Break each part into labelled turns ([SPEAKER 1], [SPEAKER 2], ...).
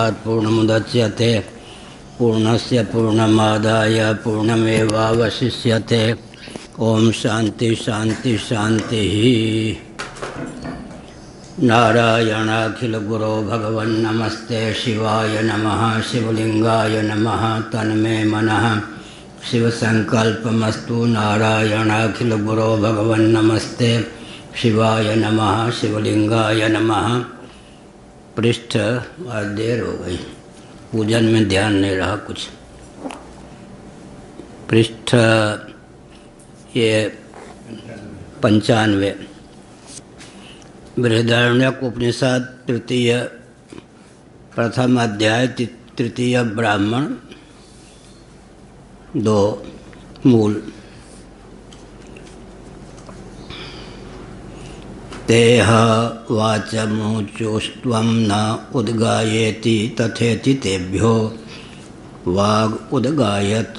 [SPEAKER 1] पूर्णात् पूर्णमुदच्यते पूर्णस्य पूर्णमादाय पूर्णमेवावशिष्यते। ओम शांति शांति शांति। नारायणाखिल गुरो भगवन् नमस्ते शिवाय नमः शिवलिंगाय नमः तन्मे मनः शिव संकल्पमस्तु। नारायणाखिल गुरो भगवन् नमस्ते शिवाय नमः शिवलिंगाय नमः। पृष्ठ आज देर हो गई, पूजन में ध्यान नहीं रहा कुछ। पृष्ठ ये 95 बृहदारण्यक उपनिषद तृतीय प्रथम अध्याय तृतीय ब्राह्मण 2 मूल। तेह वाचमुचोस्त्वं न उद्गायेति तथेति तेभ्यो वाग उद्गायत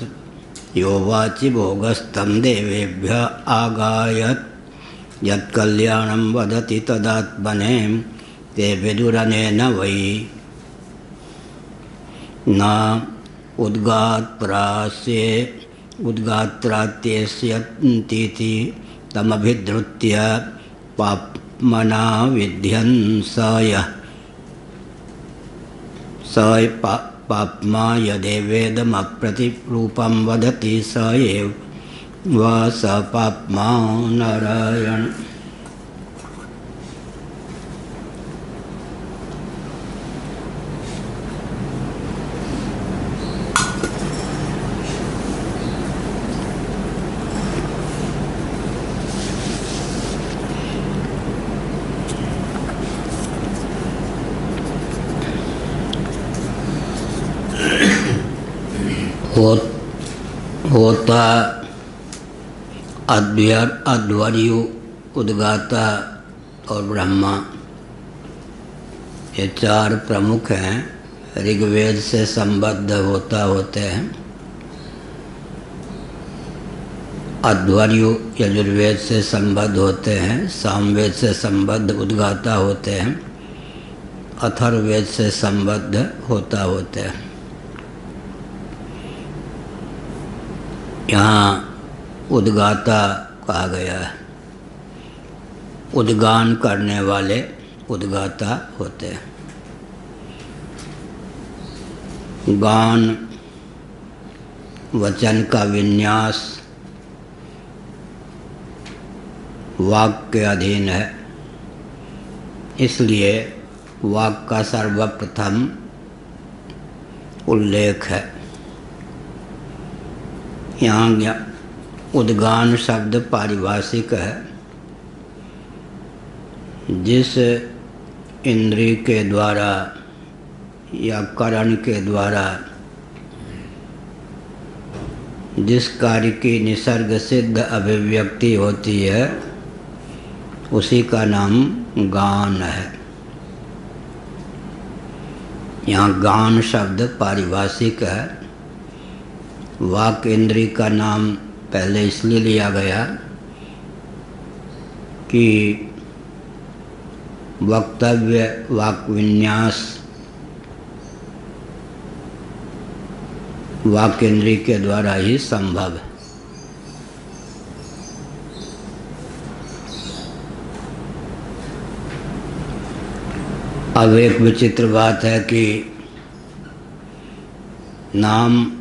[SPEAKER 1] यो वाचि भोगस्तं देवेभ्य आगायत यत्कल्याणं वदति तदात्मने ते विदुरनेन वै न उद्गात्रास्ये उद्गात्रात्यस्यन्तीति तमभिधृत्य पाप्मना विध्यंसाय स पाप्मा यदेवेदमप्रतिरूपं वदति स एव वा स पाप्मा नारायण। होता अध्वर्यु उद्गाता और ब्रह्मा, ये 4 प्रमुख हैं। ऋग्वेद से संबद्ध होता होते हैं। अध्वर्यु यजुर्वेद से संबद्ध होते हैं। सामवेद से संबद्ध उद्गाता होते हैं। अथर्ववेद से संबद्ध होता होते हैं। यहाँ उद्गाता कहा गया है। उद्गान करने वाले उद्गाता होते हैं। गान वचन का विन्यास वाक् के अधीन है, इसलिए वाक् का सर्वप्रथम उल्लेख है। यहाँ उद्गान शब्द पारिभाषिक है। जिस इंद्रिय के द्वारा या करण के द्वारा जिस कार्य की निसर्ग सिद्ध अभिव्यक्ति होती है उसी का नाम गान है। यहाँ गान शब्द पारिभाषिक है। वाक इंद्रिय का नाम पहले इसलिए लिया गया कि वक्तव्य वाक विन्यास वाक इंद्रिय के द्वारा ही संभव है। अब एक विचित्र बात है कि नाम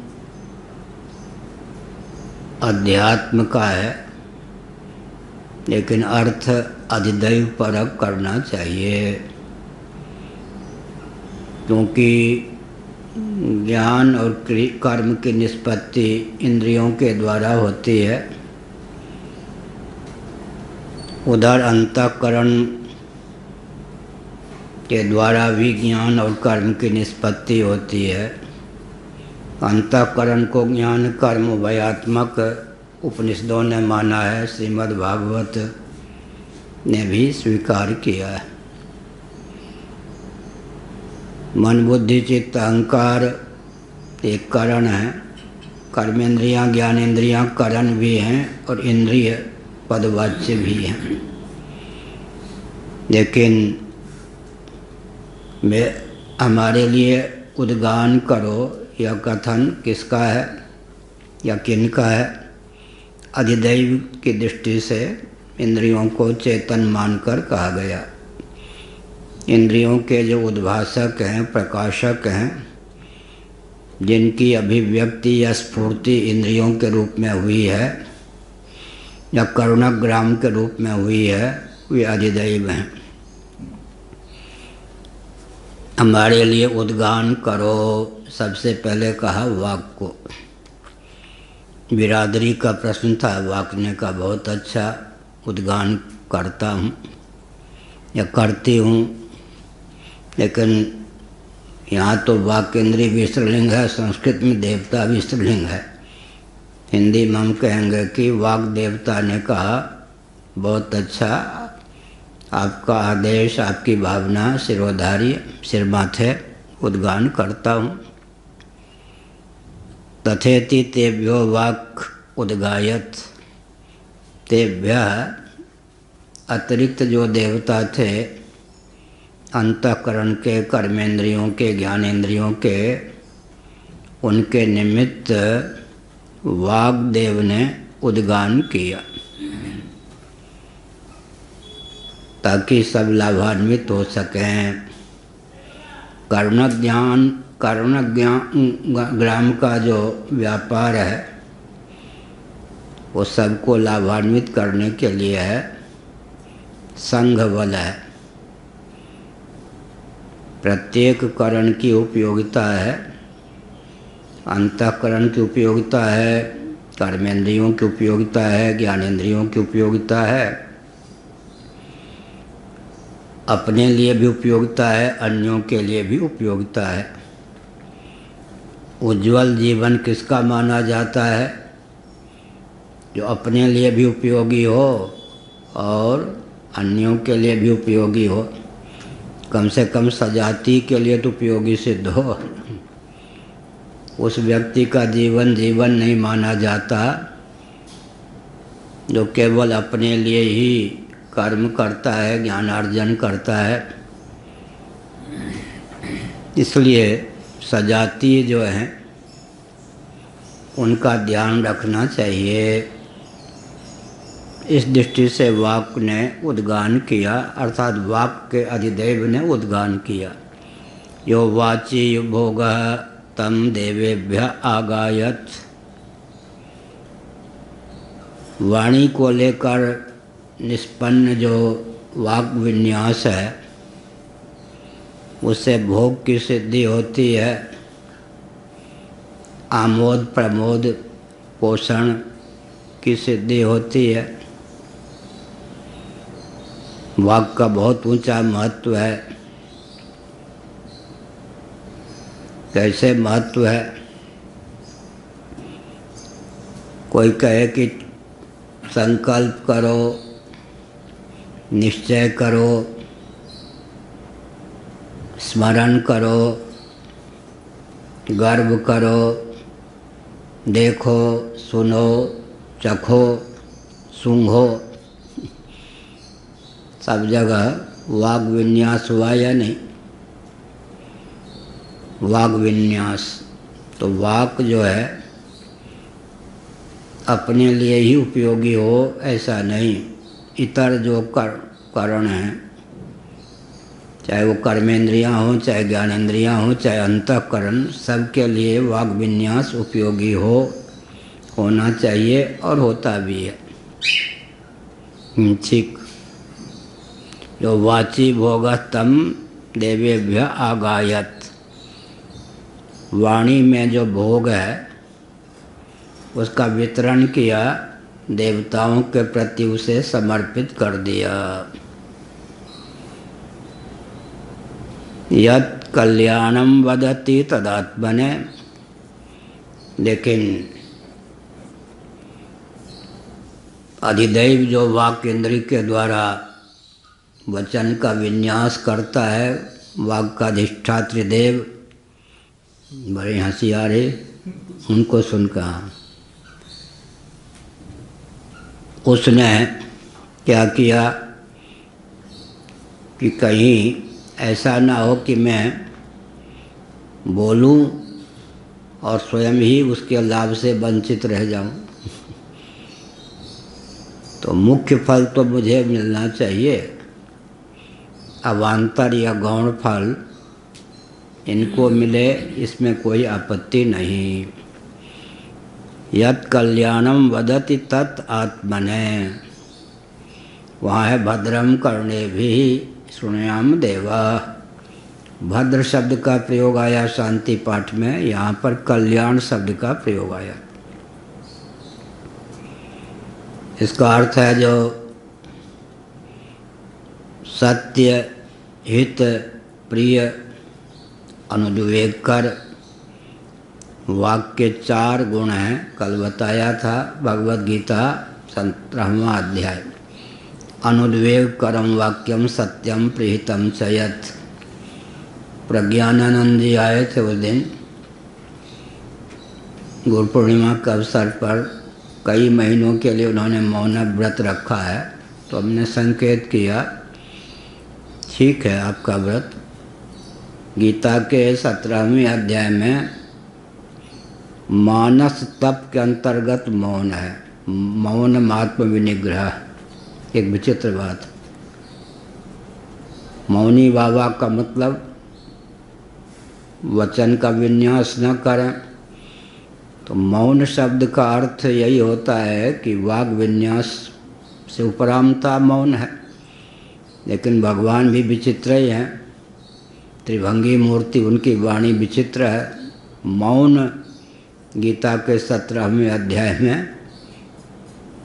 [SPEAKER 1] अध्यात्म का है, लेकिन अर्थ अधिदैव परक करना चाहिए, क्योंकि ज्ञान और कर्म की निष्पत्ति इंद्रियों के द्वारा होती है। उधर अंतःकरण के द्वारा भी ज्ञान और कर्म की निष्पत्ति होती है। अंतःकरण को ज्ञान कर्म उभयात्मक उपनिषदों ने माना है। श्रीमद् भागवत ने भी स्वीकार किया है। मन बुद्धि चित्त अहंकार एक करण है। कर्मेंद्रियां ज्ञानेंद्रियां करण भी हैं और इंद्रिय पदवाच्य भी हैं। लेकिन हमारे लिए उद्गान करो, यह कथन किसका है या किनका है? अधिदैव की दृष्टि से इंद्रियों को चेतन मानकर कहा गया। इंद्रियों के जो उद्भाषक हैं, प्रकाशक हैं, जिनकी अभिव्यक्ति या स्फूर्ति इंद्रियों के रूप में हुई है या करुणग्राम के रूप में हुई है, वे अधिदैव हैं। हमारे लिए उद्गान करो, सबसे पहले कहा वाक को। बिरादरी का प्रश्न था, वाकने का बहुत अच्छा उद्गान करता हूँ या करती हूँ, लेकिन यहाँ तो वाक इंद्रिय भी स्त्रीलिंग है, संस्कृत में देवता भी स्त्रीलिंग है। हिंदी में हम कहेंगे कि वाक देवता ने कहा बहुत अच्छा, आपका आदेश, आपकी भावना सिरोधारी, सिर माथे उद्गान करता हूँ। तथेति तेभ्यो वाक् उद्गायत। तेभ्यः अतिरिक्त जो देवता थे, अंतःकरण के, कर्मेंद्रियों के, ज्ञानेंद्रियों के, उनके निमित्त वाग्देव ने उद्गान किया ताकि सब लाभान्वित हो सकें। करुणग्राम का जो व्यापार है वो सबको लाभान्वित करने के लिए है, संघ बल है। प्रत्येक करण की उपयोगिता है, अंतःकरण की उपयोगिता है, कर्मेंद्रियों की उपयोगिता है, ज्ञानेंद्रियों की उपयोगिता है, अपने लिए भी उपयोगिता है, अन्यों के लिए भी उपयोगिता है। उज्ज्वल जीवन किसका माना जाता है? जो अपने लिए भी उपयोगी हो और अन्यों के लिए भी उपयोगी हो, कम से कम सजाति के लिए तो उपयोगी सिद्ध हो। उस व्यक्ति का जीवन जीवन नहीं माना जाता जो केवल अपने लिए ही कर्म करता है, ज्ञानार्जन करता है। इसलिए सजातीय जो हैं उनका ध्यान रखना चाहिए। इस दृष्टि से वाक ने उद्गान किया, अर्थात वाक के अधिदैव ने उद्गान किया। यो वाची भोगः तम देवेभ्य आगायत। वाणी को लेकर निष्पन्न जो वाक विन्यास है उससे भोग की सिद्धि होती है, आमोद प्रमोद पोषण की सिद्धि होती है। वाक का बहुत ऊंचा महत्व है। कैसे महत्व है? कोई कहे कि संकल्प करो, निश्चय करो, स्मरण करो, गर्व करो, देखो, सुनो, चखो, सूंघो, सब जगह वाग विन्यास हुआ या नहीं? वाग विन्यास तो वाक जो है अपने लिए ही उपयोगी हो ऐसा नहीं, इतर जो करण हैं, चाहे वो कर्मेंद्रियां हों, चाहे ज्ञानेंद्रियां हों, चाहे अंतःकरण, सबके लिए वाग विन्यास उपयोगी होना चाहिए और होता भी है। ठीक। जो वाची भोगः तम देवेभ्य आगायत। वाणी में जो भोग है उसका वितरण किया, देवताओं के प्रति उसे समर्पित कर दिया। यत् कल्याणम वदति तदात्मने। लेकिन अधिदैव जो वाक् इंद्रिय के द्वारा वचन का विन्यास करता है, वाक् का अधिष्ठात्री देव, बड़े हंसी आ रही उनको सुनकर। उसने क्या किया कि कहीं ऐसा ना हो कि मैं बोलूं और स्वयं ही उसके लाभ से वंचित रह जाऊं। तो मुख्य फल तो मुझे मिलना चाहिए, अवान्तर या गौण फल इनको मिले, इसमें कोई आपत्ति नहीं। यत् कल्याणम वदति तत् आत्मने, वहाँ है भद्रम कर्णे भी शृणुयाम देवा। भद्र शब्द का प्रयोग आया शांति पाठ में, यहाँ पर कल्याण शब्द का प्रयोग आया। इसका अर्थ है जो सत्य, हित, प्रिय, अनुद्वेग कर वाक्य 4 गुण हैं। कल बताया था भगवद गीता 17वां अध्याय। अनुद्वेग करम वाक्यम सत्यम प्रीहितम च यत्। प्रज्ञानानंद जी आए थे उस दिन गुरु पूर्णिमा के अवसर पर। कई महीनों के लिए उन्होंने मौन व्रत रखा है, तो हमने संकेत किया ठीक है आपका व्रत। गीता के 17वें अध्याय में मानस तप के अंतर्गत मौन है। मौन आत्म विनिग्रह, एक विचित्र बात। मौनी बाबा का मतलब वचन का विन्यास न करें। तो मौन शब्द का अर्थ यही होता है कि वाग विन्यास से उपरामता मौन है। लेकिन भगवान भी विचित्र ही हैं, त्रिभंगी मूर्ति, उनकी वाणी विचित्र है। मौन गीता के 17वें अध्याय में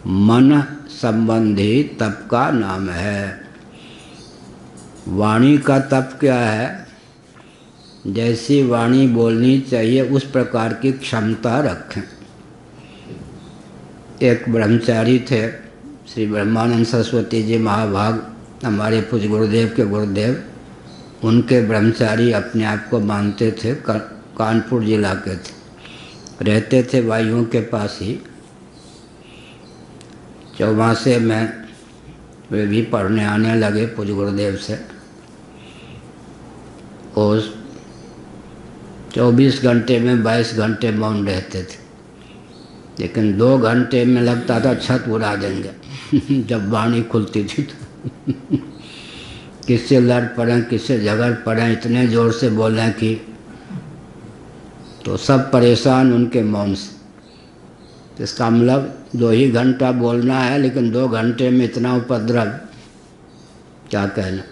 [SPEAKER 1] मन संबंधी तप का नाम है। वाणी का तप क्या है? जैसी वाणी बोलनी चाहिए उस प्रकार की क्षमता रखें। एक ब्रह्मचारी थे, श्री ब्रह्मानंद सरस्वती जी महाभाग, हमारे पूज्य गुरुदेव के गुरुदेव। उनके ब्रह्मचारी अपने आप को मानते थे, कानपुर जिला के थे, रहते थे भाइयों के पास ही। चौमासे में वे भी पढ़ने आने लगे पूज्य गुरुदेव से। और 24 घंटे में 22 घंटे मौन रहते थे, लेकिन 2 घंटे में लगता था छत उड़ा देंगे जब वाणी खुलती थी तो किससे लड़ पड़े, किससे झगड़ पड़े, इतने ज़ोर से बोलें कि तो सब परेशान उनके मौन से। इसका मतलब 2 ही घंटा बोलना है, लेकिन 2 घंटे में इतना उपद्रव, क्या कहना।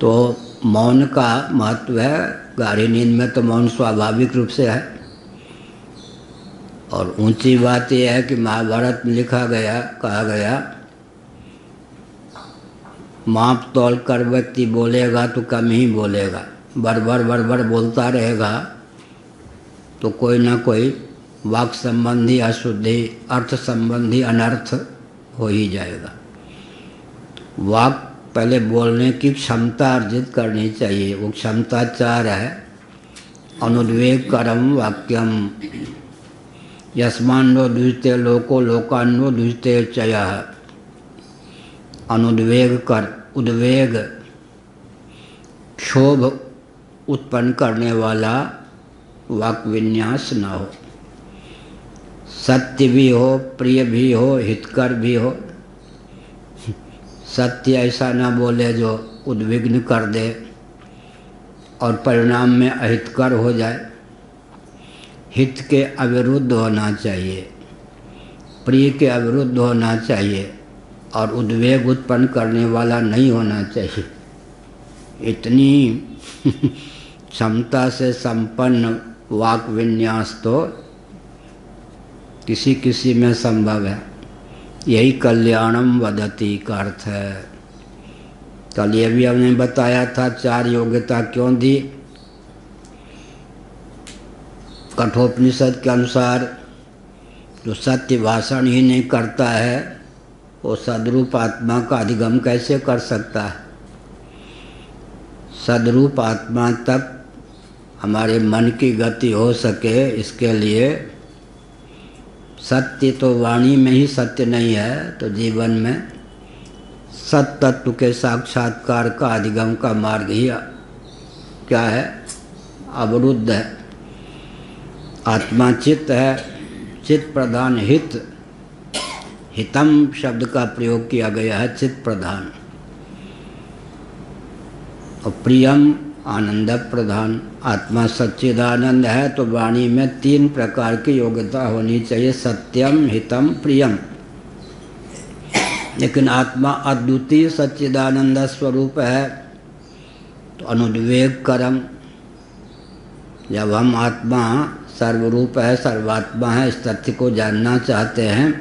[SPEAKER 1] तो मौन का महत्व है। गाढ़ी नींद में तो मौन स्वाभाविक रूप से है। और ऊंची बात यह है कि महाभारत में लिखा गया, कहा गया, माप तोल कर व्यक्ति बोलेगा तो कम ही बोलेगा, बरबर बोलता रहेगा तो कोई ना कोई वाक संबंधी अशुद्धि, अर्थ संबंधी अनर्थ हो ही जाएगा। वाक पहले बोलने की क्षमता अर्जित करनी चाहिए। वो क्षमता 4 है। अनुद्वेग करम वाक्यम यस्मान्नो द्विजते लोको लोकान्नो द्विजते चयः। अनुद्वेग कर, उद्वेग क्षोभ उत्पन्न करने वाला वाक विन्यास न हो। सत्य भी हो, प्रिय भी हो, हितकर भी हो। सत्य ऐसा ना बोले जो उद्विग्न कर दे और परिणाम में अहितकर हो जाए। हित के अविरुद्ध होना चाहिए, प्रिय के अविरुद्ध होना चाहिए, और उद्वेग उत्पन्न करने वाला नहीं होना चाहिए। इतनी क्षमता से संपन्न वाक विन्यास तो किसी किसी में संभव है। यही कल्याणम वदति का अर्थ है। कल ये भी हमने बताया था 4 योग्यता क्यों दी। कठोपनिषद के अनुसार जो सत्य भाषण ही नहीं करता है वो सद्रूप आत्मा का अधिगम कैसे कर सकता है। सद्रूप आत्मा तक हमारे मन की गति हो सके, इसके लिए सत्य तो वाणी में ही सत्य नहीं है, तो जीवन में सत तत्व के साक्षात्कार का अधिगम का मार्ग ही क्या है, अवरुद्ध है। आत्मा चित्त है, चित्त प्रधान हित, हितम शब्द का प्रयोग किया गया है, चित्त प्रधान। और प्रियम आनंद प्रधान। आत्मा सच्चिदानंद है तो वाणी में 3 प्रकार की योग्यता होनी चाहिए, सत्यम, हितम, प्रियम। लेकिन आत्मा अद्वितीय सच्चिदानंद स्वरूप है तो अनुद्वेग कर्म। जब हम आत्मा सर्वरूप है, सर्वात्मा है, इस तथ्य को जानना चाहते हैं,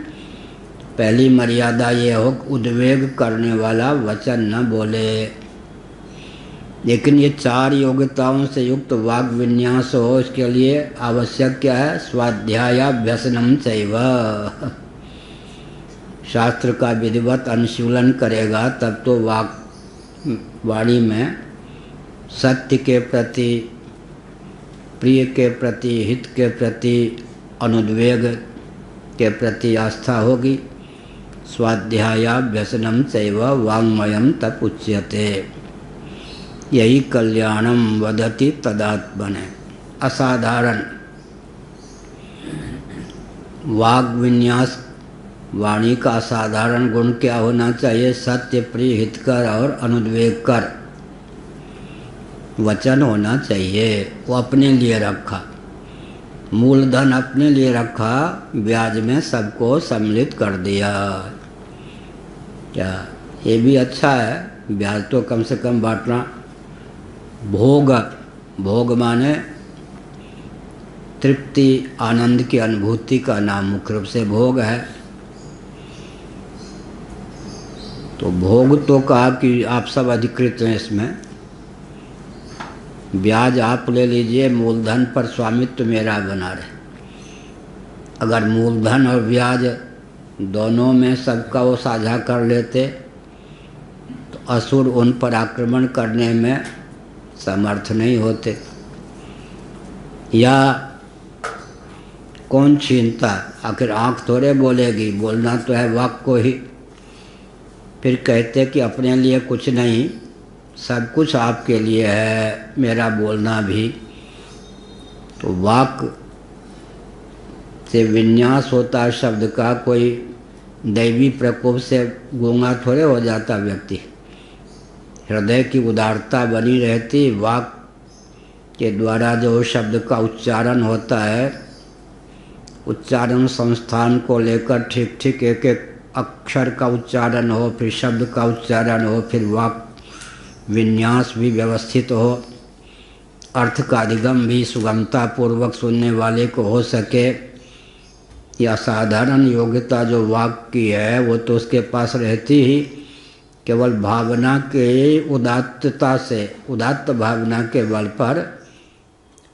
[SPEAKER 1] पहली मर्यादा ये हो उद्वेग करने वाला वचन न बोले। लेकिन ये 4 योग्यताओं से युक्त वाग विन्यास हो, इसके लिए आवश्यक क्या है, स्वाध्यायाभ्यसनम चैव। शास्त्र का विधिवत अनुशीलन करेगा तब तो वाणी में सत्य के प्रति, प्रिय के प्रति, हित के प्रति, अनुद्वेग के प्रति आस्था होगी। स्वाध्यायाभ्यसनम चैव वाङ्मयम तप उच्यते। यही कल्याणम वदति तदात्मने। असाधारण वाग विन्यास, वाणी का असाधारण गुण क्या होना चाहिए, सत्य, प्रिय, हितकर और अनुद्वेग कर वचन होना चाहिए। वो अपने लिए रखा, मूलधन अपने लिए रखा, ब्याज में सबको सम्मिलित कर दिया। क्या ये भी अच्छा है, ब्याज तो कम से कम बांटना। भोग, भोग माने तृप्ति, आनंद की अनुभूति का नाम मुख्य रूप से भोग है। तो भोग तो कहा कि आप सब अधिकृत हैं इसमें, ब्याज आप ले लीजिए, मूलधन पर स्वामित्व मेरा बना रहे। अगर मूलधन और ब्याज दोनों में सबका वो साझा कर लेते तो असुर उन पर आक्रमण करने में समर्थ नहीं होते। या कौन छीनता, आखिर आँख थोड़े बोलेगी, बोलना तो है वाक को ही। फिर कहते कि अपने लिए कुछ नहीं, सब कुछ आपके लिए है, मेरा बोलना भी। तो वाक से विन्यास होता है शब्द का, कोई दैवी प्रकोप से गूंगा थोड़े हो जाता व्यक्ति। हृदय की उदारता बनी रहती, वाक के द्वारा जो शब्द का उच्चारण होता है, उच्चारण संस्थान को लेकर ठीक ठीक एक एक अक्षर का उच्चारण हो, फिर शब्द का उच्चारण हो, फिर वाक विन्यास भी व्यवस्थित हो, अर्थ का अधिगम भी सुगमता पूर्वक सुनने वाले को हो सके। यह असाधारण योग्यता जो वाक की है वो तो उसके पास रहती ही, केवल भावना के उदात्तता से, उदात्त भावना के बल पर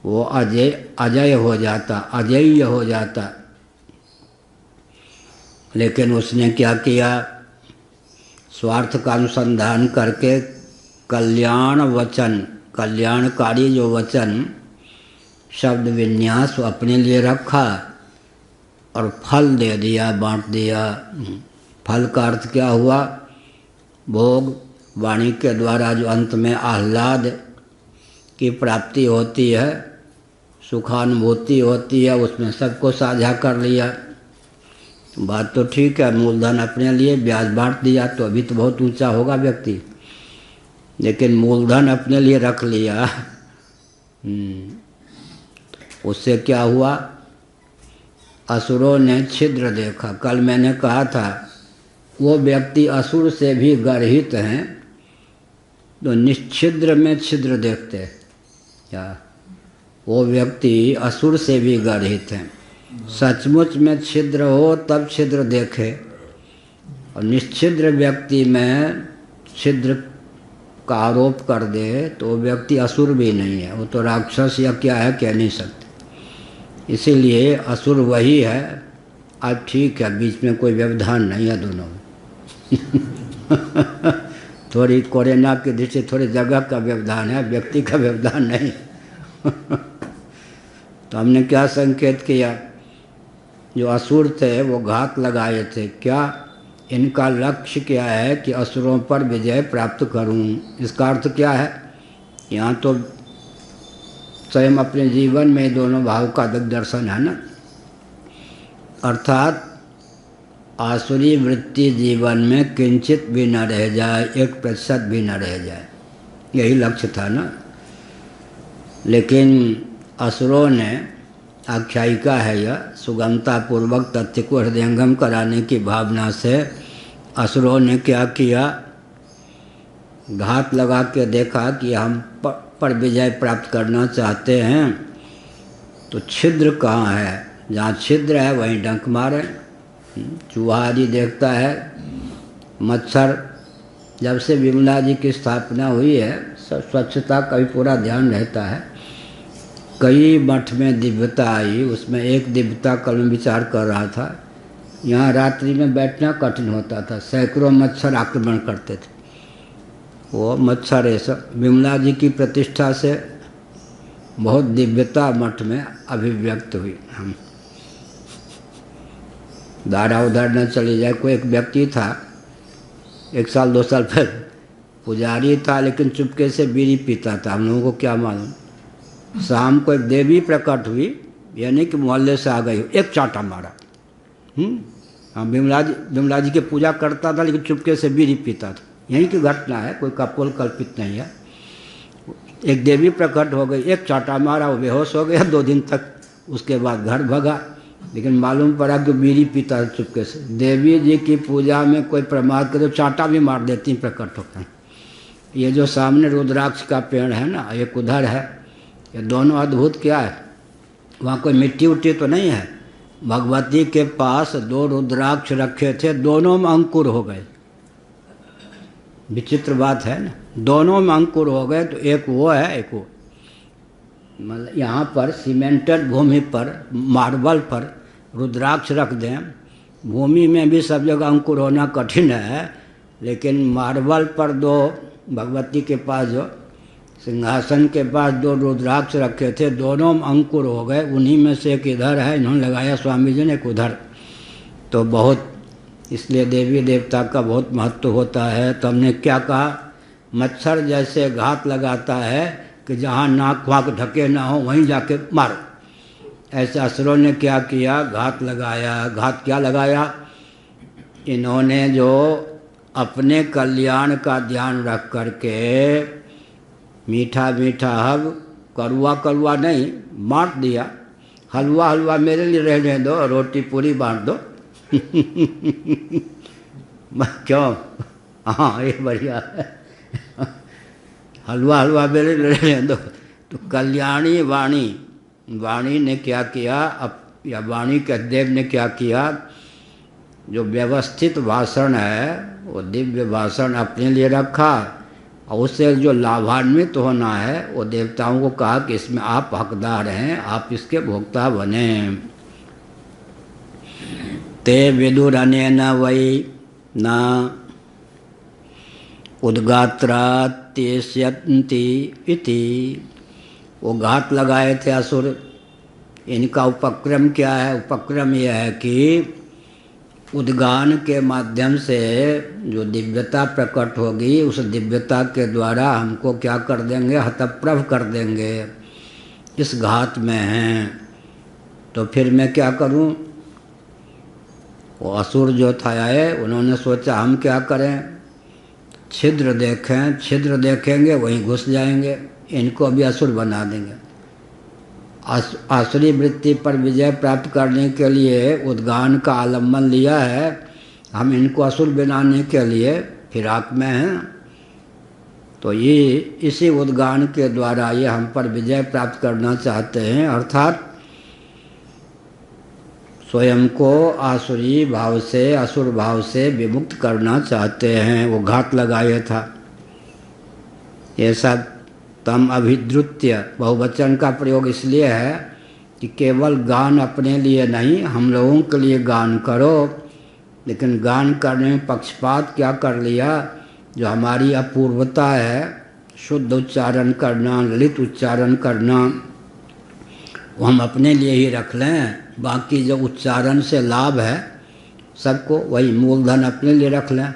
[SPEAKER 1] वो अजय हो जाता, अजेय हो जाता। लेकिन उसने क्या किया, स्वार्थ का अनुसंधान करके कल्याण वचन, कल्याणकारी जो वचन, शब्द विन्यास अपने लिए रखा और फल दे दिया, बांट दिया। फल का अर्थ क्या हुआ, भोग, वाणी के द्वारा जो अंत में आह्लाद की प्राप्ति होती है, सुखानुभूति होती है, उसमें सबको साझा कर लिया। बात तो ठीक है, मूलधन अपने लिए, ब्याज बांट दिया तो अभी तो बहुत ऊंचा होगा व्यक्ति। लेकिन मूलधन अपने लिए रख लिया, उससे क्या हुआ, असुरों ने छिद्र देखा। कल मैंने कहा था वो व्यक्ति असुर से भी गर्हित हैं तो निश्छिद्र में छिद्र देखते हैं। क्या वो व्यक्ति असुर से भी गर्हित हैं, सचमुच में छिद्र हो तब छिद्र देखे, और निश्छिद्र व्यक्ति में छिद्र का आरोप कर दे तो वो व्यक्ति असुर भी नहीं है, वो तो राक्षस या क्या है कह नहीं सकते। इसीलिए असुर वही है। अब ठीक है, बीच में कोई व्यवधान नहीं है दोनों में। थोड़ी कोरोना की दृष्टि थोड़ी जगह का व्यवधान है, व्यक्ति का व्यवधान नहीं। तो हमने क्या संकेत किया, जो असुर थे वो घात लगाए थे। क्या इनका लक्ष्य क्या है कि असुरों पर विजय प्राप्त करूं। इसका अर्थ क्या है, यहाँ तो स्वयं अपने जीवन में दोनों भाव का दर्शन है ना। अर्थात आसुरी वृत्ति जीवन में किंचित भी न रह जाए, 1% भी न रह जाए, यही लक्ष्य था ना। लेकिन असुरों ने, आख्यायिका है यह, सुगमता पूर्वक तथ्य को हृदयंगम कराने की भावना से असुरों ने क्या किया, घात लगा के देखा कि हम पर विजय प्राप्त करना चाहते हैं तो छिद्र कहाँ है, जहाँ छिद्र है वहीं डंक मारे। चूहा आदि देखता है, मच्छर, जब से विमला जी की स्थापना हुई है स्वच्छता का भी पूरा ध्यान रहता है। कई मठ में दिव्यता आई, उसमें एक दिव्यता कल में विचार कर रहा था, यहाँ रात्रि में बैठना कठिन होता था, सैकड़ों मच्छर आक्रमण करते थे। वो मच्छर ऐसा विमला जी की प्रतिष्ठा से बहुत दिव्यता मठ में अभिव्यक्त हुई। हम दारा उधर न चली जाए। कोई एक व्यक्ति था, 1 साल 2 साल पहले, पुजारी था लेकिन चुपके से बीड़ी पीता था, हम लोगों को क्या मालूम। शाम को एक देवी प्रकट हुई, यानी कि मोहल्ले से आ गई, एक चाटा मारा। हाँ, विमला जी की पूजा करता था लेकिन चुपके से बीड़ी पीता था, यहीं की घटना है, कोई कपोल कल्पित नहीं है। एक देवी प्रकट हो गई, एक चाटा मारा, वो बेहोश हो गया 2 दिन तक। उसके बाद घर भगा, लेकिन मालूम पड़ा कि बीड़ी पीता है चुपके से। देवी जी की पूजा में कोई प्रमाद करे तो चाटा भी मार देती प्रकट होकर। ये जो सामने रुद्राक्ष का पेड़ है ना, एक उधर है, ये दोनों अद्भुत क्या है, वहाँ कोई मिट्टी उट्टी तो नहीं है। भगवती के पास 2 रुद्राक्ष रखे थे, दोनों में अंकुर हो गए। विचित्र बात है ना, दोनों में अंकुर हो गए। तो एक वो है, एक वो। मतलब यहाँ पर सीमेंटेड भूमि पर, मार्बल पर रुद्राक्ष रख दें, भूमि में भी सब जगह अंकुर होना कठिन है, लेकिन मार्बल पर 2 भगवती के पास जो सिंहासन के पास 2 रुद्राक्ष रखे थे, दोनों में अंकुर हो गए। उन्हीं में से एक इधर है, इन्होंने लगाया स्वामी जी ने, एक उधर। तो बहुत, इसलिए देवी देवता का बहुत महत्व होता है। तो हमने क्या कहा, मच्छर जैसे घात लगाता है कि जहाँ नाक वाक ढके ना हो वहीं जाके मारो। ऐसे असुरों ने क्या किया, घात लगाया। घात क्या लगाया, इन्होंने जो अपने कल्याण का ध्यान रख करके मीठा मीठा हब, कड़वा कड़वा नहीं, बांट दिया। हलवा हलवा मेरे लिए रहने दो, रोटी पूरी बांट दो। क्यों, हाँ ये बढ़िया है। हलवा हलवा मेरे लिए रहने दो। तो कल्याणी वाणी, वाणी ने क्या किया, या वाणी के देव ने क्या किया, जो व्यवस्थित भाषण है वो दिव्य भाषण अपने लिए रखा, और उससे जो लाभान्वित होना है वो देवताओं को कहा कि इसमें आप हकदार हैं, आप इसके भोक्ता बने। ते विदुरनेन वै न उद्गात्रात्येष्यन्ति इति। वो घात लगाए थे असुर। इनका उपक्रम क्या है, उपक्रम यह है कि उद्गान के माध्यम से जो दिव्यता प्रकट होगी, उस दिव्यता के द्वारा हमको क्या कर देंगे, हतप्रभ कर देंगे। इस घात में हैं, तो फिर मैं क्या करूं। वो असुर जो था आए, उन्होंने सोचा हम क्या करें, छिद्र देखें, छिद्र देखेंगे वहीं घुस जाएंगे, इनको भी असुर बना देंगे। आसुरी वृत्ति पर विजय प्राप्त करने के लिए उद्गान का आलम्बन लिया है, हम इनको असुर बनाने के लिए फिराक में हैं। तो ये इसी उद्गान के द्वारा ये हम पर विजय प्राप्त करना चाहते हैं, अर्थात स्वयं को आसुरी भाव से, असुर भाव से विमुक्त करना चाहते हैं। वो घात लगाया था। ये सब तम अभिद्रुत्य बहुवचन का प्रयोग इसलिए है कि केवल गान अपने लिए नहीं, हम लोगों के लिए गान करो। लेकिन गान करने में पक्षपात क्या कर लिया, जो हमारी अपूर्वता है, शुद्ध उच्चारण करना, ललित उच्चारण करना, वो हम अपने लिए ही रख लें। बाकी जो उच्चारण से लाभ है सबको, वही मूलधन अपने लिए रख लें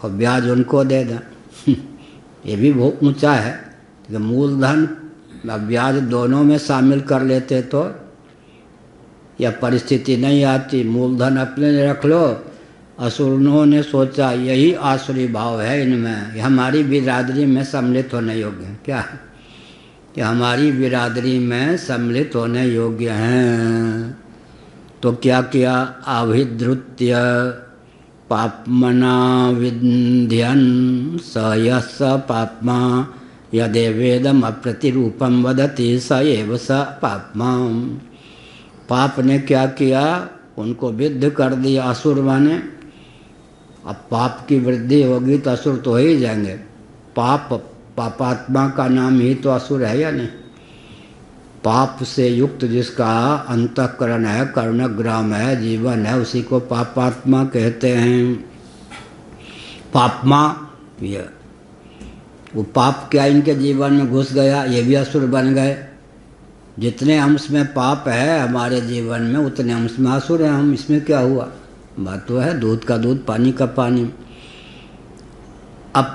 [SPEAKER 1] और ब्याज उनको दे दें। ये भी बहुत ऊंचा है कि मूलधन अव्याज दोनों में शामिल कर लेते तो यह परिस्थिति नहीं आती। मूलधन अपने लिए रख लो, असुरों ने सोचा यही आसुरी भाव है इनमें, ये हमारी बिरादरी में सम्मिलित होने योग्य हैं। क्या कि हमारी बिरादरी में सम्मिलित होने योग्य हैं। तो क्या किया, अभिद्रुत्य पापमना विंध्यन स यस पापमा यदे वेदम अप्रतिरूपम वदति स एव स पापमा। पाप ने क्या किया, उनको विद्ध कर दिया। असुर माने अब पाप की वृद्धि होगी तो असुर तो हो ही जाएंगे। पापात्मा का नाम ही तो असुर है या नहीं। पाप से युक्त जिसका अंतःकरण है, कर्णग्राम है, जीवन है, उसी को पापात्मा कहते हैं। पापमा ये वो पाप क्या इनके जीवन में घुस गया, ये भी असुर बन गए। जितने अंश में पाप है हमारे जीवन में उतने अंश में असुर हैं हम। इसमें क्या हुआ, बात तो है दूध का दूध पानी का पानी। अब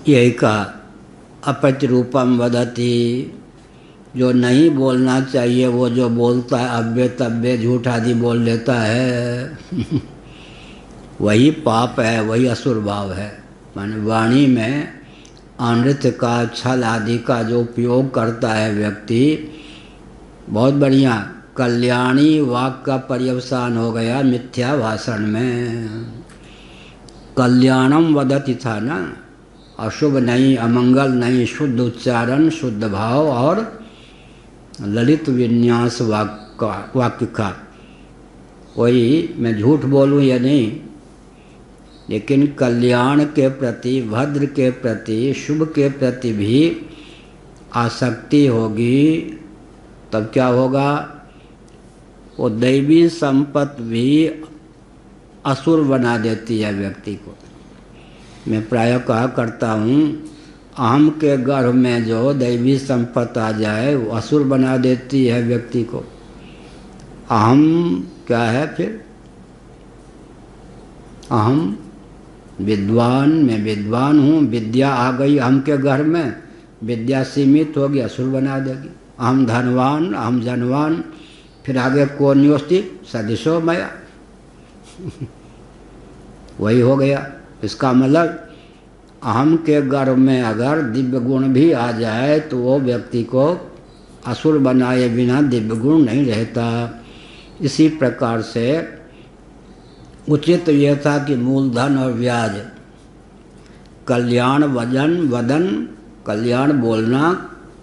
[SPEAKER 1] यही कहा अप्रतिरूपम वदति, जो नहीं बोलना चाहिए वो जो बोलता है, अव्य तव्य झूठ आदि बोल लेता है वही पाप है, वही असुर भाव है। माने वाणी में अनृत का, छल आदि का जो उपयोग करता है व्यक्ति, बहुत बढ़िया कल्याणी वाक का पर्यवसान हो गया मिथ्या भाषण में। कल्याणम वदति था ना, अशुभ नहीं, अमंगल नहीं, शुद्ध उच्चारण, शुद्ध भाव और ललित विन्यास वाक्य का। कोई मैं झूठ बोलूँ या नहीं, लेकिन कल्याण के प्रति, भद्र के प्रति, शुभ के प्रति भी आसक्ति होगी तब क्या होगा, वो दैवी संपत्ति भी असुर बना देती है व्यक्ति को। मैं प्रायः कहा करता हूँ, अहम के गर्भ में जो दैवी संपत्ति आ जाए वो असुर बना देती है व्यक्ति को। अहम क्या है फिर, अहम विद्वान, मैं विद्वान हूँ, विद्या आ गई अहम के गर्भ में, विद्या सीमित होगी, असुर बना देगी। अहम धनवान, अहम जनवान, फिर आगे कौन योस्ति सदिशो मया वही हो गया। इसका मतलब अहम के गर्भ में अगर दिव्य गुण भी आ जाए तो वो व्यक्ति को असुर बनाए बिना दिव्य गुण नहीं रहता। इसी प्रकार से उचित यह था कि मूलधन और ब्याज, कल्याण वदन, कल्याण बोलना,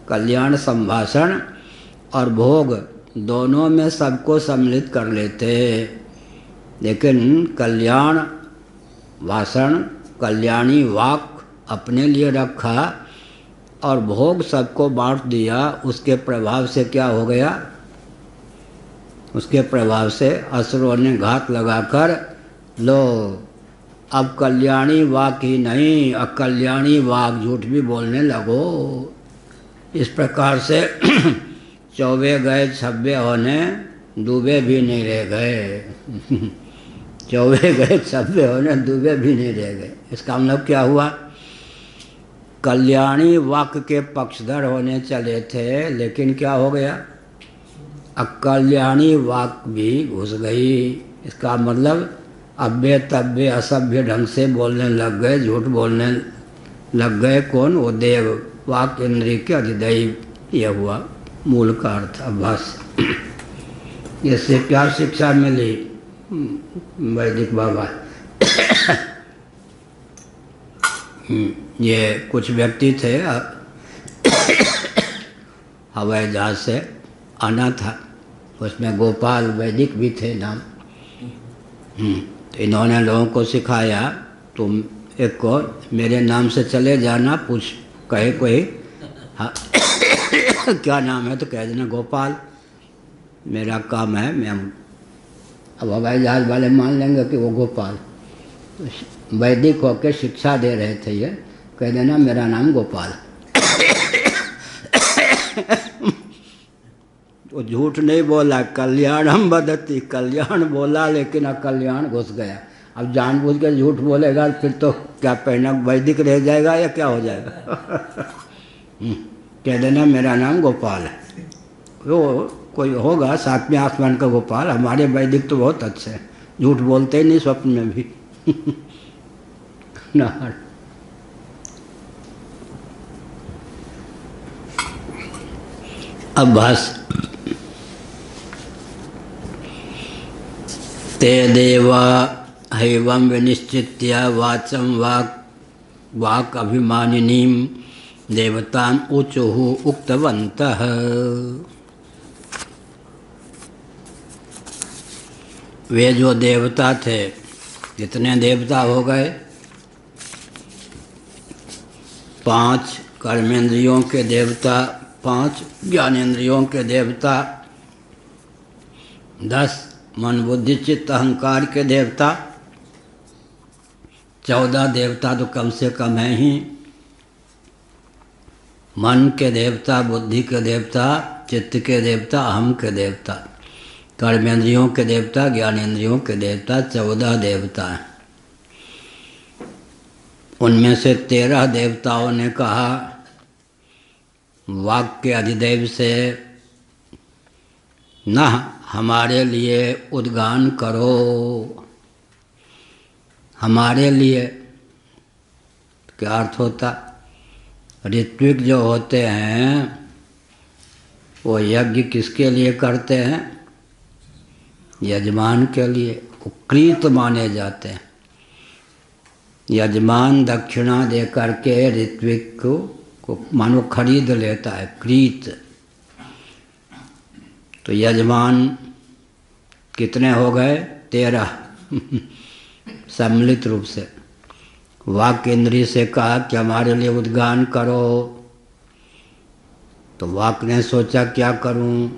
[SPEAKER 1] कल्याण संभाषण और भोग दोनों में सबको सम्मिलित कर लेते। लेकिन कल्याण भाषण, कल्याणी वाक अपने लिए रखा और भोग सबको बांट दिया। उसके प्रभाव से क्या हो गया, उसके प्रभाव से असुरों ने घात लगाकर लो अब कल्याणी वाक ही नहीं, अकल्याणी वाक झूठ भी बोलने लगो। इस प्रकार से 24 गए 26 होने, डूबे भी नहीं रह गए 24 गए 26 होने, डूबे भी नहीं रह गए। इसका मतलब क्या हुआ, कल्याणी वाक के पक्षधर होने चले थे, लेकिन क्या हो गया, अकल्याणी वाक भी घुस गई। इसका मतलब अव्य तव्य असभ्य ढंग से बोलने लग गए, झूठ बोलने लग गए। कौन, वो देव, वाक इंद्रिय के अधिदैव। यह हुआ मूल का अर्थ। अभ्यास इससे क्या शिक्षा मिली वैदिक बाबा ये कुछ व्यक्ति थे हवाई जहाज से आना था, उसमें गोपाल वैदिक भी थे नाम। तो इन्होंने लोगों को सिखाया, तुम एक को मेरे नाम से चले जाना, पूछ कहे कोई हाँ क्या नाम है तो कह देना गोपाल, मेरा काम है। मैं अब हवाई जहाज वाले मान लेंगे कि वो गोपाल वैदिक होकर शिक्षा दे रहे थे, ये कह देना मेरा नाम गोपाल। वो झूठ नहीं बोला, कल्याणम वदति, कल्याण बोला लेकिन अकल्याण घुस गया। अब जानबूझ के झूठ बोलेगा फिर तो क्या परिणाम वैदिक रह जाएगा या क्या हो जाएगा कह देना मेरा नाम गोपाल है। वो कोई होगा सातवें आसमान का गोपाल। हमारे वैदिक तो बहुत अच्छे हैं, झूठ बोलते ही नहीं स्वप्न में भी। नारायण। अब भाष्य। ते देवा हैवं विनिश्चित्य वाचं वाक् अभिमानिनीं देवतान् ऊचुः उक्तवन्तः। वे जो देवता थे, कितने देवता हो गए? 5 कर्मेंद्रियों के देवता, 5 ज्ञानेंद्रियों के देवता, 10 मन बुद्धि चित्त अहंकार के देवता, 14 देवता तो कम से कम है ही। मन के देवता, बुद्धि के देवता, चित्त के देवता, अहम के देवता, कर्मेंद्रियों के देवता, ज्ञानेंद्रियों के देवता, 14 देवता हैं। उनमें से 13 देवताओं ने कहा वाक् के अधिदेव से, न हमारे लिए उद्गान करो। हमारे लिए क्या अर्थ होता? ऋत्विक जो होते हैं वो यज्ञ किसके लिए करते हैं? यजमान के लिए। वो क्रीत माने जाते हैं। यजमान दक्षिणा दे करके ऋत्विक को मानो खरीद लेता है, क्रीत। तो यजमान कितने हो गए? 13। सम्मिलित रूप से वाक् इंद्रिय से कहा कि हमारे लिए उद्गान करो। तो वाक् ने सोचा क्या करूं?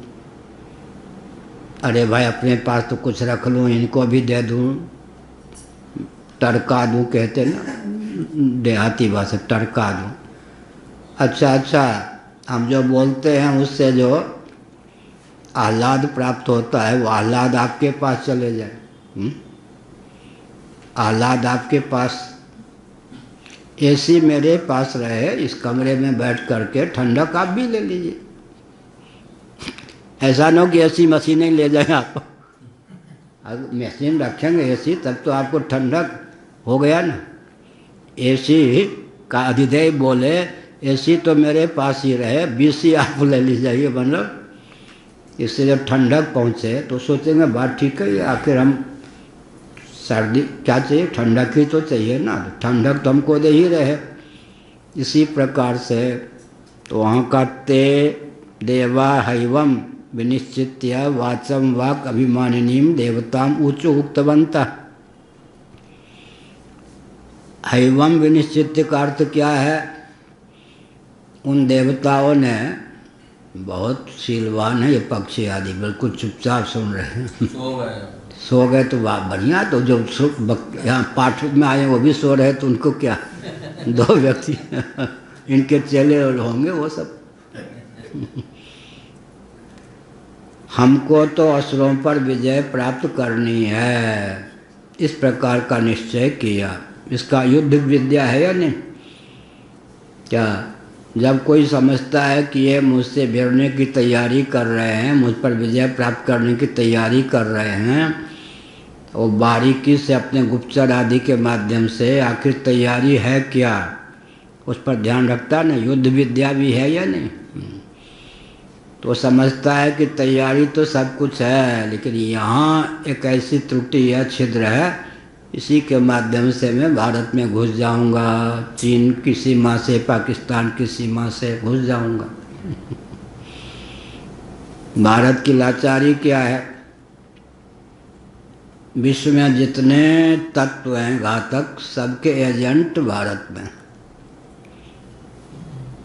[SPEAKER 1] अरे भाई अपने पास तो कुछ रख लूं, इनको भी दे दूं, टरका दूं, कहते ना देहाती भाषा, टरका दूं। अच्छा, हम जो बोलते हैं उससे जो आह्लाद प्राप्त होता है वो आह्लाद आपके पास चले जाए। आह्लाद आपके पास। एसी मेरे पास रहे, इस कमरे में बैठ करके ठंडक आप भी ले लीजिए। ऐसा ना हो कि एसी मशीनें ले जाए आपको। अगर मशीन रखेंगे एसी तब तो आपको ठंडक हो गया ना। एसी का अधिदेव बोले एसी तो मेरे पास ही रहे, बीसी आप ले लीजिए, मतलब इससे जब ठंडक पहुँचे तो सोचेंगे बात ठीक है, आखिर हम सर्दी क्या चाहिए, ठंडक ही तो चाहिए ना, ठंडक तो हमको दे ही रहे। इसी प्रकार से तो वहाँ का ते देवा हैवम विनिश्चित्य वाचं वाक् अभिमानिनीं देवताम ऊचु उक्तवन्तः। हैवम विनिश्चित्य का अर्थ क्या है? उन देवताओं ने, बहुत शीलवान है ये पक्षी आदि, बिल्कुल चुपचाप सुन रहे हैं। सो गए तो वाह बढ़िया। तो जो यहाँ पाठ में आए वो भी सो रहे, तो उनको क्या 2 व्यक्ति इनके चेले होंगे वो सब। हमको तो असुरों पर विजय प्राप्त करनी है, इस प्रकार का निश्चय किया। इसका युद्ध विद्या है या नहीं? क्या जब कोई समझता है कि ये मुझसे भिड़ने की तैयारी कर रहे हैं, मुझ पर विजय प्राप्त करने की तैयारी कर रहे हैं, वो बारीकी से अपने गुप्तचर आदि के माध्यम से आखिर तैयारी है क्या, उस पर ध्यान रखता ना। युद्ध विद्या भी है या नहीं? तो समझता है कि तैयारी तो सब कुछ है, लेकिन यहाँ एक ऐसी त्रुटि या छिद्र है, इसी के माध्यम से मैं भारत में घुस जाऊंगा, चीन की सीमा से, पाकिस्तान की सीमा से घुस जाऊंगा। भारत की लाचारी क्या है? विश्व में जितने तत्व हैं घातक, सबके एजेंट भारत में।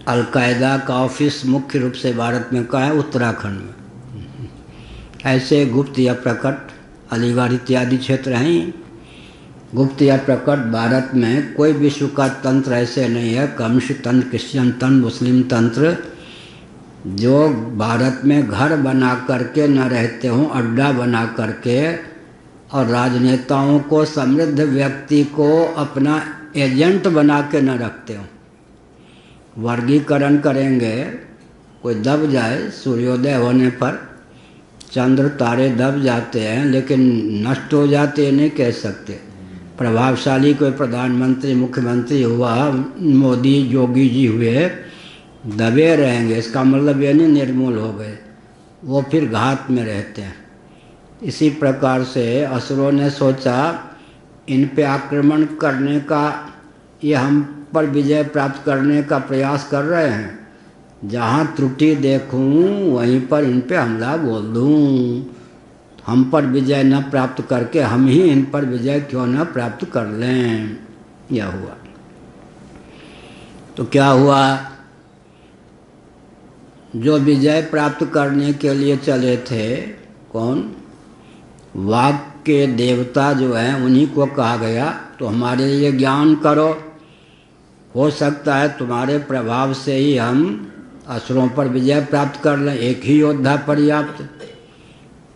[SPEAKER 1] अलकायदा का ऑफिस मुख्य रूप से भारत में का है, उत्तराखंड में। ऐसे गुप्त या प्रकट अलीगढ़ इत्यादि क्षेत्र हैं। गुप्त या प्रकट भारत में कोई विश्व का तंत्र ऐसे नहीं है, कम्युनिस्ट तंत्र, क्रिश्चियन तंत्र, मुस्लिम तंत्र, जो भारत में घर बना करके न रहते हों, अड्डा बना करके, और राजनेताओं को, समृद्ध व्यक्ति को अपना एजेंट बना के न रखते हों। वर्गीकरण करेंगे कोई दब जाए, सूर्योदय होने पर चंद्र तारे दब जाते हैं, लेकिन नष्ट हो जाते हैं नहीं कह सकते। प्रभावशाली कोई प्रधानमंत्री मुख्यमंत्री हुआ, मोदी योगी जी हुए, दबे रहेंगे, इसका मतलब ये नहीं निर्मूल हो गए, वो फिर घात में रहते हैं। इसी प्रकार से असुरों ने सोचा इन पे आक्रमण करने का, ये हम पर विजय प्राप्त करने का प्रयास कर रहे हैं, जहाँ त्रुटि देखूं वहीं पर इन पे हमला बोल दूं, हम पर विजय न प्राप्त करके हम ही इन पर विजय क्यों न प्राप्त कर लें। यह हुआ। तो क्या हुआ, जो विजय प्राप्त करने के लिए चले थे, कौन, वाग के देवता जो हैं, उन्हीं को कहा गया तो हमारे लिए ज्ञान करो, हो सकता है तुम्हारे प्रभाव से ही हम असुरों पर विजय प्राप्त कर लें, एक ही योद्धा पर्याप्त।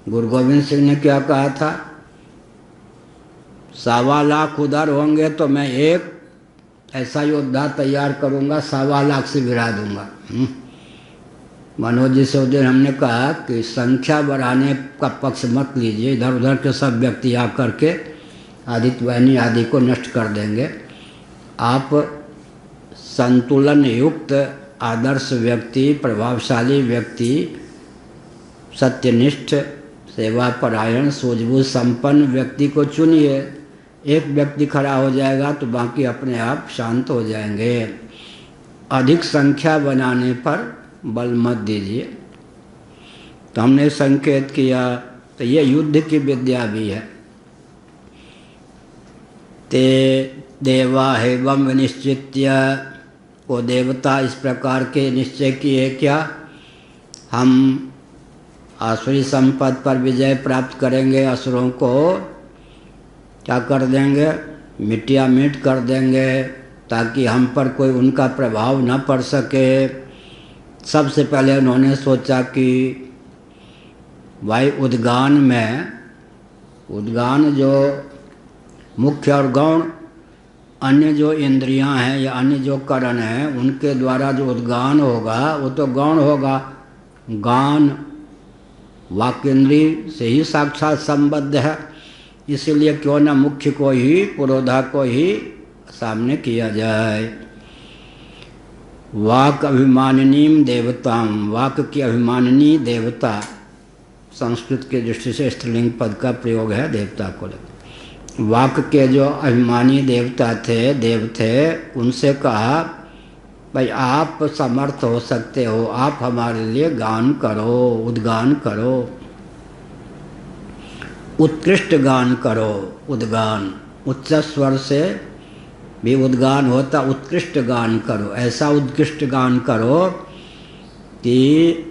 [SPEAKER 1] गुरु गोविंद सिंह ने क्या कहा था, 1.25 लाख उधर होंगे तो मैं एक ऐसा योद्धा तैयार करूंगा, 1.25 लाख से गिरा दूंगा। मनोज जी से उस दिन हमने कहा कि संख्या बढ़ाने का पक्ष मत लीजिए, इधर उधर के सब व्यक्ति आकर के आदित्य वाहिनी आदि को नष्ट कर देंगे। आप संतुलन युक्त आदर्श व्यक्ति, प्रभावशाली व्यक्ति, सत्यनिष्ठ, सेवापरायण, सूझबूझ संपन्न व्यक्ति को चुनिए। एक व्यक्ति खड़ा हो जाएगा तो बाकी अपने आप शांत हो जाएंगे। अधिक संख्या बनाने पर बल मत दीजिए। तो हमने संकेत किया, तो ये युद्ध की विद्या भी है। ते देवा हेवम निश्चित्य, वो देवता इस प्रकार के निश्चय किए क्या, हम आसुरी संपद पर विजय प्राप्त करेंगे, असुरों को क्या कर देंगे, मिट्टिया मिट कर देंगे, ताकि हम पर कोई उनका प्रभाव न पड़ सके। सबसे पहले उन्होंने सोचा कि भाई उद्गान में, उद्गान जो मुख्य और गौण अन्य जो इंद्रियां हैं या अन्य जो करण हैं, उनके द्वारा जो उद्गान होगा वो तो गौण होगा। गान वाक्येंद्रिय से ही साक्षात संबद्ध है, इसीलिए क्यों न मुख्य को ही, पुरोधा को ही सामने किया जाए। वाक अभिमानिनीम देवताम, वाक की अभिमानिनी देवता, संस्कृत की दृष्टि से स्त्रीलिंग पद का प्रयोग है देवता को लेकर। वाक के जो अभिमानी देवता थे, देव थे, उनसे कहा भाई आप समर्थ हो सकते हो, आप हमारे लिए गान करो, उद्गान करो, उत्कृष्ट गान करो। उद्गान उच्च स्वर से भी उद्गान होता, उत्कृष्ट गान करो, ऐसा उत्कृष्ट गान करो कि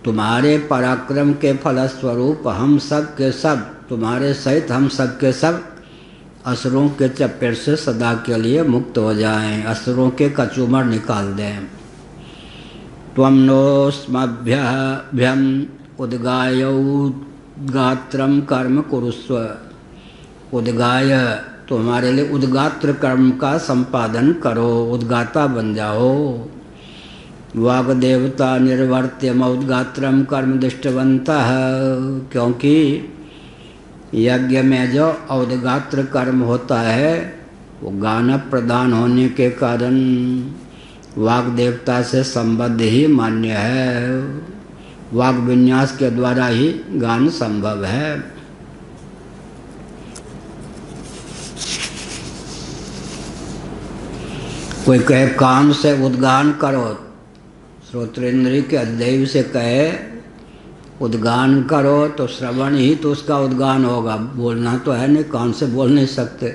[SPEAKER 1] तुम्हारे पराक्रम के फलस्वरूप हम सब के सब, तुम्हारे सहित हम सब के सब असुरों के चपेट से सदा के लिए मुक्त हो जाएं, असुरों के कचूमर निकाल दें। त्वं नोस्मभ्यम उद्गायौद्गात्रम कर्म कुरुस्व, उद्गाय, तो हमारे लिए उद्गात्र कर्म का संपादन करो, उद्गाता बन जाओ। वाग देवता निर्वर्त्यम उद्गात्रम कर्म दृष्टवंतः, क्योंकि यज्ञ में जो औदगात्र कर्म होता है वो गान प्रदान होने के कारण वाग देवता से संबद्ध ही मान्य है। वाग विन्यास के द्वारा ही गान संभव है। कोई कहे कान से उद्गान करो, श्रोत्रेंद्रिय के अध्यय से कहे उद्गान करो तो श्रवण ही तो उसका उद्गान होगा, बोलना तो है नहीं, कान से बोल नहीं सकते।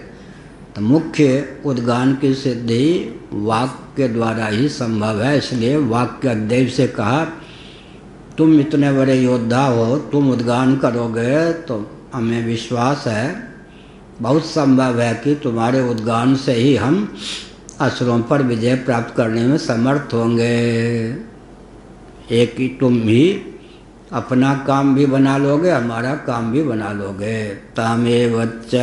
[SPEAKER 1] तो मुख्य उद्गान की सिद्धि वाक के द्वारा ही संभव है। इसलिए वाक के अध्यय से कहा तुम इतने बड़े योद्धा हो, तुम उद्गान करोगे तो हमें विश्वास है, बहुत संभव है कि तुम्हारे उद्गान से ही हम असुरों पर विजय प्राप्त करने में समर्थ होंगे। एक ही तुम ही अपना काम भी बना लोगे, हमारा काम भी बना लोगे। तामेवच्च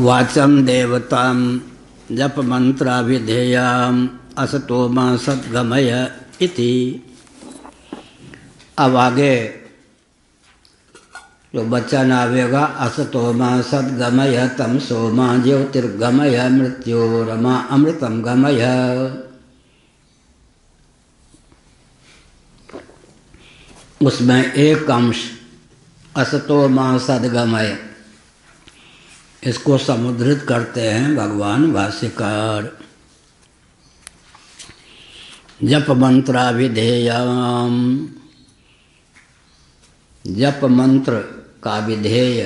[SPEAKER 1] वाचम देवताम जप मंत्राभिधेयम् असतो मा सद्गमय इति। अब आगे जो वचन आवेगा, असतो मा सद्गमय तमसो मा ज्योतिर्गमय मृत्योरमा अमृतम गमय। उसमें एक अंश असतो मा सद्गमय, इसको समुद्रित करते हैं भगवान भाष्यकार। जप मंत्राभिधेयम्, जप मंत्र का विधेय,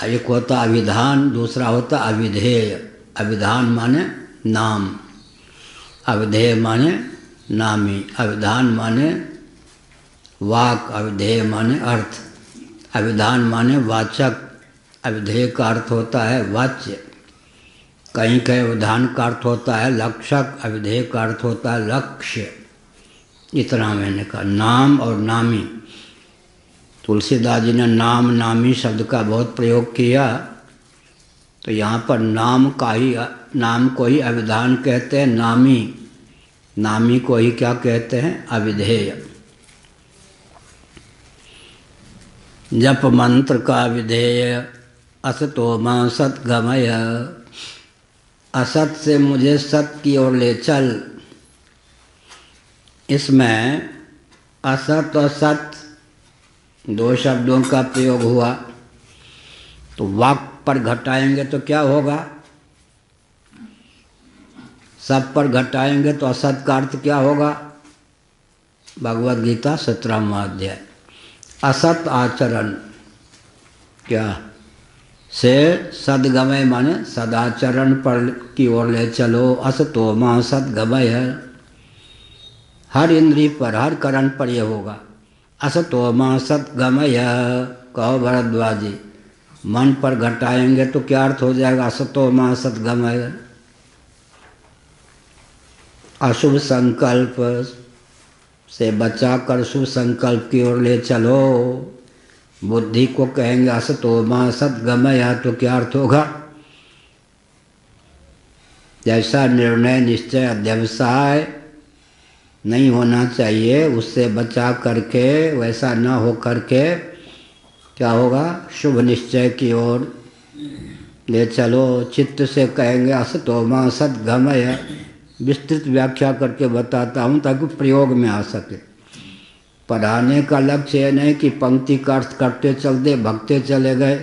[SPEAKER 1] एक होता अभिधान, दूसरा होता अविधेय। अभिधान माने नाम, अविधेय माने नामी। अभिधान माने वाक, अविधेय माने अर्थ। अभिधान माने वाचक, अविधेय का अर्थ होता है वाच्य। कहीं कहीं अभिधान का अर्थ होता है लक्षक, अविधेय का अर्थ होता है लक्ष्य। इतना मैंने कहा, नाम और नामी। तुलसीदास जी ने नाम नामी शब्द का बहुत प्रयोग किया, तो यहाँ पर नाम को ही अभिधान कहते हैं, नामी को ही क्या कहते हैं, अविधेय। जप मंत्र का विधेय असतो मा सद्गमय, असत से मुझे सत की ओर ले चल। इसमें असत और सत दो शब्दों का प्रयोग हुआ, तो वाक पर घटाएंगे तो क्या होगा, सब पर घटाएंगे तो असत का अर्थ क्या होगा। भगवद गीता 17वां अध्याय। असत आचरण क्या से सद्गमय माने सदाचरण पर की ओर ले चलो। असतो मा सद्गमय, हर इंद्रिय पर, हर करण पर यह होगा। असतो मा सद्गमय, कहो भरद्वाज जी, मन पर घटाएंगे तो क्या अर्थ हो जाएगा, असतो मा सद्गमय। अशुभ संकल्प से बचाकर शुभ संकल्प की ओर ले चलो। बुद्धि को कहेंगे असतो मा सद्गमय, तो क्या अर्थ होगा, जैसा निर्णय निश्चय अध्यवसाय नहीं होना चाहिए, उससे बचा करके, वैसा न हो करके क्या होगा, शुभ निश्चय की ओर ले चलो। चित्त से कहेंगे असतो मा सद्गमय। विस्तृत व्याख्या करके बताता हूँ ताकि प्रयोग में आ सके। पढ़ाने का लक्ष्य यह नहीं कि पंक्ति का अर्थ करते चलते भगते चले गए।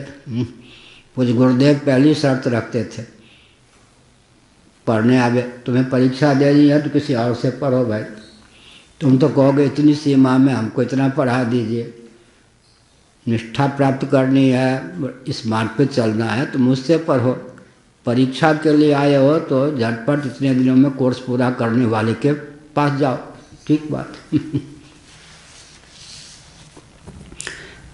[SPEAKER 1] कुछ गुरुदेव पहली शर्त रखते थे, पढ़ने आवे, तुम्हें परीक्षा देनी है तो किसी और से पढ़ो भाई। तुम तो कहोगे इतनी सीमा में हमको इतना पढ़ा दीजिए, निष्ठा प्राप्त करनी है, इस मार्ग पे चलना है तो मुझसे पढ़ो। परीक्षा के लिए आए हो तो झटपट इतने दिनों में कोर्स पूरा करने वाले के पास जाओ, ठीक बात।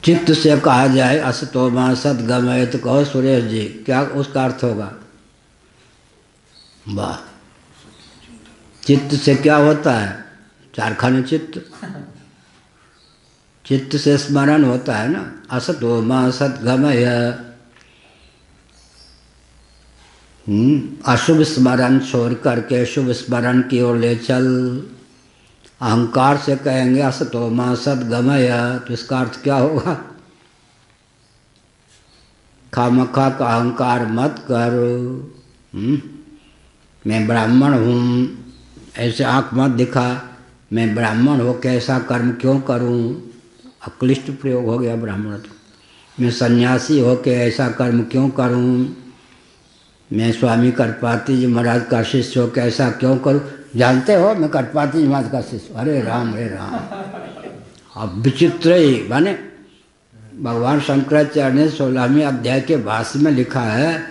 [SPEAKER 1] चित्त से कहा जाए असतो मा सद्गमय, तो कहो सुरेश जी क्या उसका अर्थ होगा। वाह, चित्त से क्या होता है, चारखाने चित्त, चित्त से स्मरण होता है ना। असतो मा सद्गमय, अशुभ स्मरण छोड़ करके शुभ स्मरण की ओर ले चल। अहंकार से कहेंगे असतो मा सद्गमय, तो इसका अर्थ क्या होगा, खामखा का अहंकार मत कर। मैं ब्राह्मण हूँ ऐसे आँख मत दिखा, मैं ब्राह्मण हो के ऐसा कर्म क्यों करूँ, अक्लिष्ट प्रयोग हो गया ब्राह्मण। तो मैं सन्यासी हो के ऐसा कर्म क्यों करूँ, मैं स्वामी करपाती जी महाराज का शिष्य हो के ऐसा क्यों करूँ। जानते हो मैं करपाती जी महाराज का शिष्य, अरे राम अरे राम। अब विचित्र ही माने भगवान शंकराचार्य ने 16वें अध्याय के भाष्य में लिखा है,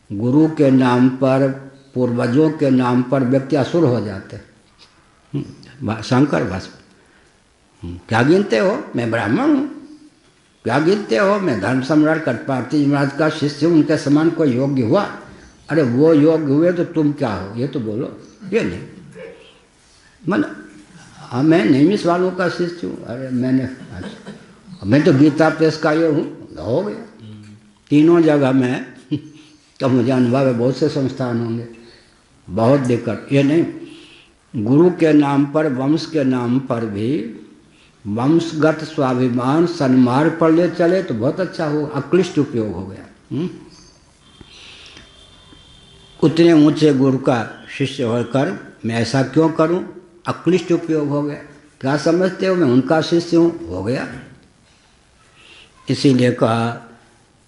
[SPEAKER 1] गुरु के नाम पर, पूर्वजों के नाम पर व्यक्ति असुर हो जाते। शंकर भाष्य, क्या गिनते हो मैं ब्राह्मण हूँ, क्या गिनते हो मैं धर्म सम्राट कटपाती महाराज का शिष्य हूँ, उनके समान कोई योग्य हुआ। अरे वो योग्य हुए तो तुम क्या हो, ये तो बोलो। ये नहीं मन, मैं निमिष वालों का शिष्य हूँ। अरे मैं तो गीता प्रेस का ये हूँ, हो गया तीनों जगह में। तो मुझे अनुभव है, बहुत से संस्थान होंगे बहुत दिक्कत। ये नहीं, गुरु के नाम पर, वंश के नाम पर भी वंशगत स्वाभिमान सन्मार्ग पर ले चले तो बहुत अच्छा हो, अक्लिष्ट उपयोग हो गया। उतने ऊंचे गुरु का शिष्य होकर मैं ऐसा क्यों करूं, अक्लिष्ट उपयोग हो गया। क्या समझते हो मैं उनका शिष्य हूं, हो गया। इसीलिए कहा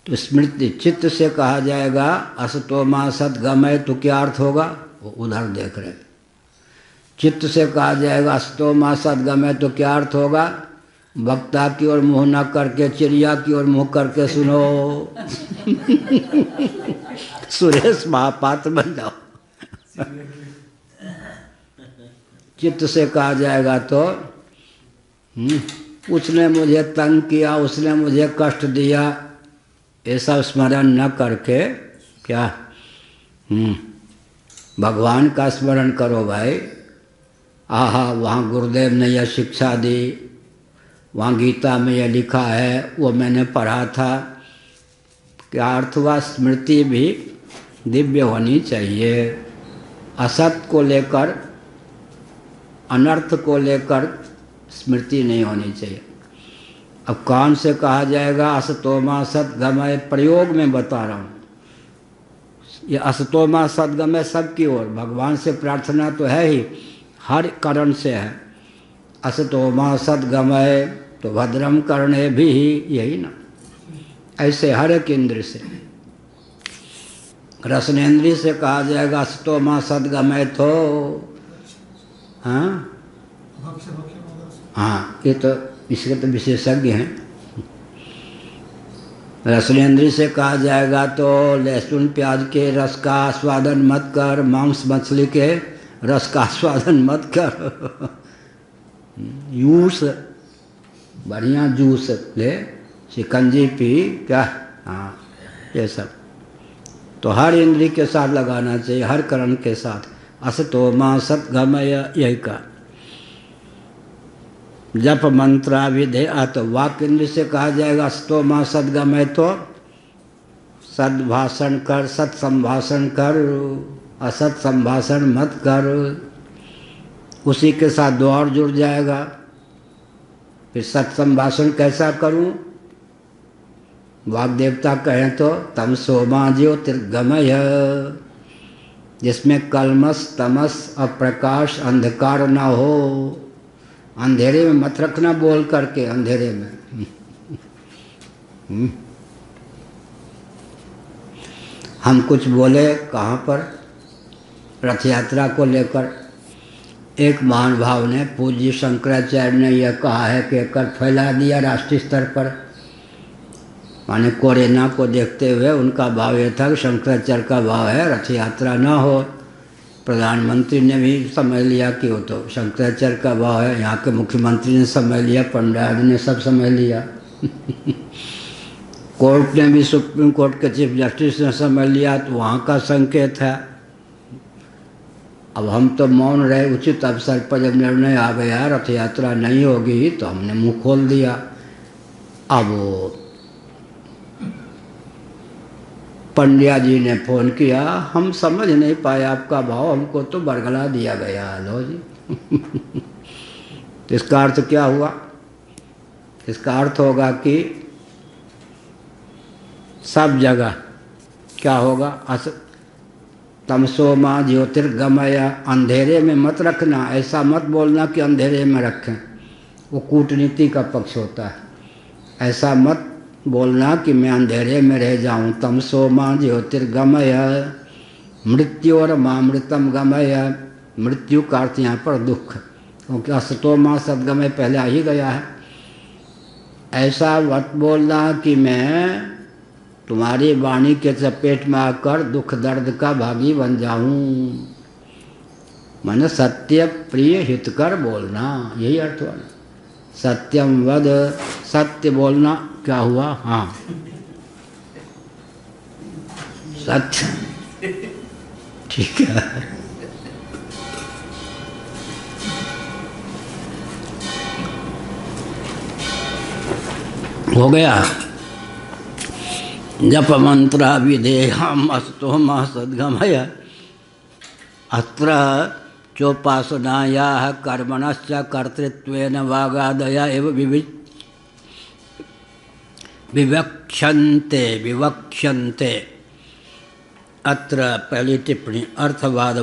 [SPEAKER 1] तो स्मृति चित्त से कहा जाएगा असतो मा सद्गमय, तो क्या अर्थ होगा वो उधर देख रहे। चित्त से कहा जाएगा असतो मा सद्गमय, तो क्या अर्थ होगा, वक्ता की ओर मुंह न करके चिड़िया की ओर मुंह करके सुनो। सुरेश महापात्र बन जाओ। चित्त से कहा जाएगा तो उसने मुझे तंग किया, उसने मुझे कष्ट दिया, ऐसा स्मरण न करके क्या भगवान का स्मरण करो भाई। आहा, वहाँ गुरुदेव ने यह शिक्षा दी, वहाँ गीता में यह लिखा है, वो मैंने पढ़ा था। क्या अर्थ हुआ, स्मृति भी दिव्य होनी चाहिए। असत को लेकर, अनर्थ को लेकर स्मृति नहीं होनी चाहिए। अब कान से कहा जाएगा असतोमा सद्गमय, प्रयोग में बता रहा हूँ। ये असतोमा सद्गमय सबकी ओर, भगवान से प्रार्थना तो है ही, हर करण से है। असतोमा सद्गमय तो भद्रम करणे भी ही, यही ना। ऐसे हर एक इंद्र से, रसनेन्द्रिय से कहा जाएगा असतोमा सद्गमय, तो हाँ हाँ, ये तो इसके तो विशेषज्ञ हैं। रसनेन्द्रिय से कहा जाएगा तो लहसुन प्याज के रस का आस्वादन मत कर, मांस मछली के रस का आस्वादन मत कर। जूस, बढ़िया जूस ले, शिकंजी पी, क्या, हाँ ये सब तो हर इंद्रिय के साथ लगाना चाहिए, हर करण के साथ। असतोमा सद्गमय, यही का जप मंत्राविधे। तो वाक्य इंद्रिय से कहा जाएगा असतोमा सद्गमय, तो सद्भाषण कर, सत्संभाषण कर, असत संभाषण मत कर। उसी के साथ दो और जुड़ जाएगा। फिर सत्संभाषण कैसा करूं, वाग देवता कहें तो तमसोमा ज्योतिर्गमय, जिसमें कलमस तमस अप्रकाश अंधकार ना हो। अंधेरे में मत रखना बोल करके, अंधेरे में। हम कुछ बोले कहाँ पर, रथ यात्रा को लेकर एक महानुभाव ने, पूज्य शंकराचार्य ने यह कहा है कि कर फैला दिया राष्ट्रीय स्तर पर। माने कोरोना को देखते हुए उनका भाव यह था कि शंकराचार्य का भाव है रथ यात्रा ना हो। प्रधानमंत्री ने भी समझ लिया कि वो तो शंकराचार्य का भाव है, यहाँ के मुख्यमंत्री ने समझ लिया, पंडित ने सब समझ लिया। कोर्ट ने भी, सुप्रीम कोर्ट के चीफ जस्टिस ने समझ लिया, तो वहाँ का संकेत है। अब हम तो मौन रहे, उचित अवसर पर जब निर्णय आ गया रथ यात्रा नहीं होगी तो हमने मुंह खोल दिया। अब पंड्या जी ने फोन किया, हम समझ नहीं पाए आपका भाव, हमको तो बरगला दिया गया। लो जी। तो इसका अर्थ क्या हुआ, इसका अर्थ होगा कि सब जगह क्या होगा, तमसो माँ ज्योतिर्गमय, अंधेरे में मत रखना। ऐसा मत बोलना कि अंधेरे में रखें, वो कूटनीति का पक्ष होता है। ऐसा मत बोलना कि मैं अंधेरे में रह जाऊं। तमसो माँ ज्योतिर्गमय, मृत्यु और मामृतम गमय। मृत्यु का अर्थ यहाँ पर दुख, क्योंकि असतो माँ सद्गमय पहले आ ही गया है। ऐसा मत बोलना कि मैं तुम्हारी वाणी के चपेट में आकर दुख दर्द का भागी बन जाऊं। माने सत्य प्रिय हितकर बोलना, यही अर्थ हुआ। सत्यम वद, सत्य बोलना। क्या हुआ, हाँ सत्य, ठीक है। हो गया। जप मंत्रा विधेयम अस्तो मा सद्गमय, अत्र चोपासनायाः कर्मणश्च कर्तृत्वेन वागादया एव विवक्ष्यन्ते। अत्र पहली टिप्पणी अर्थवाद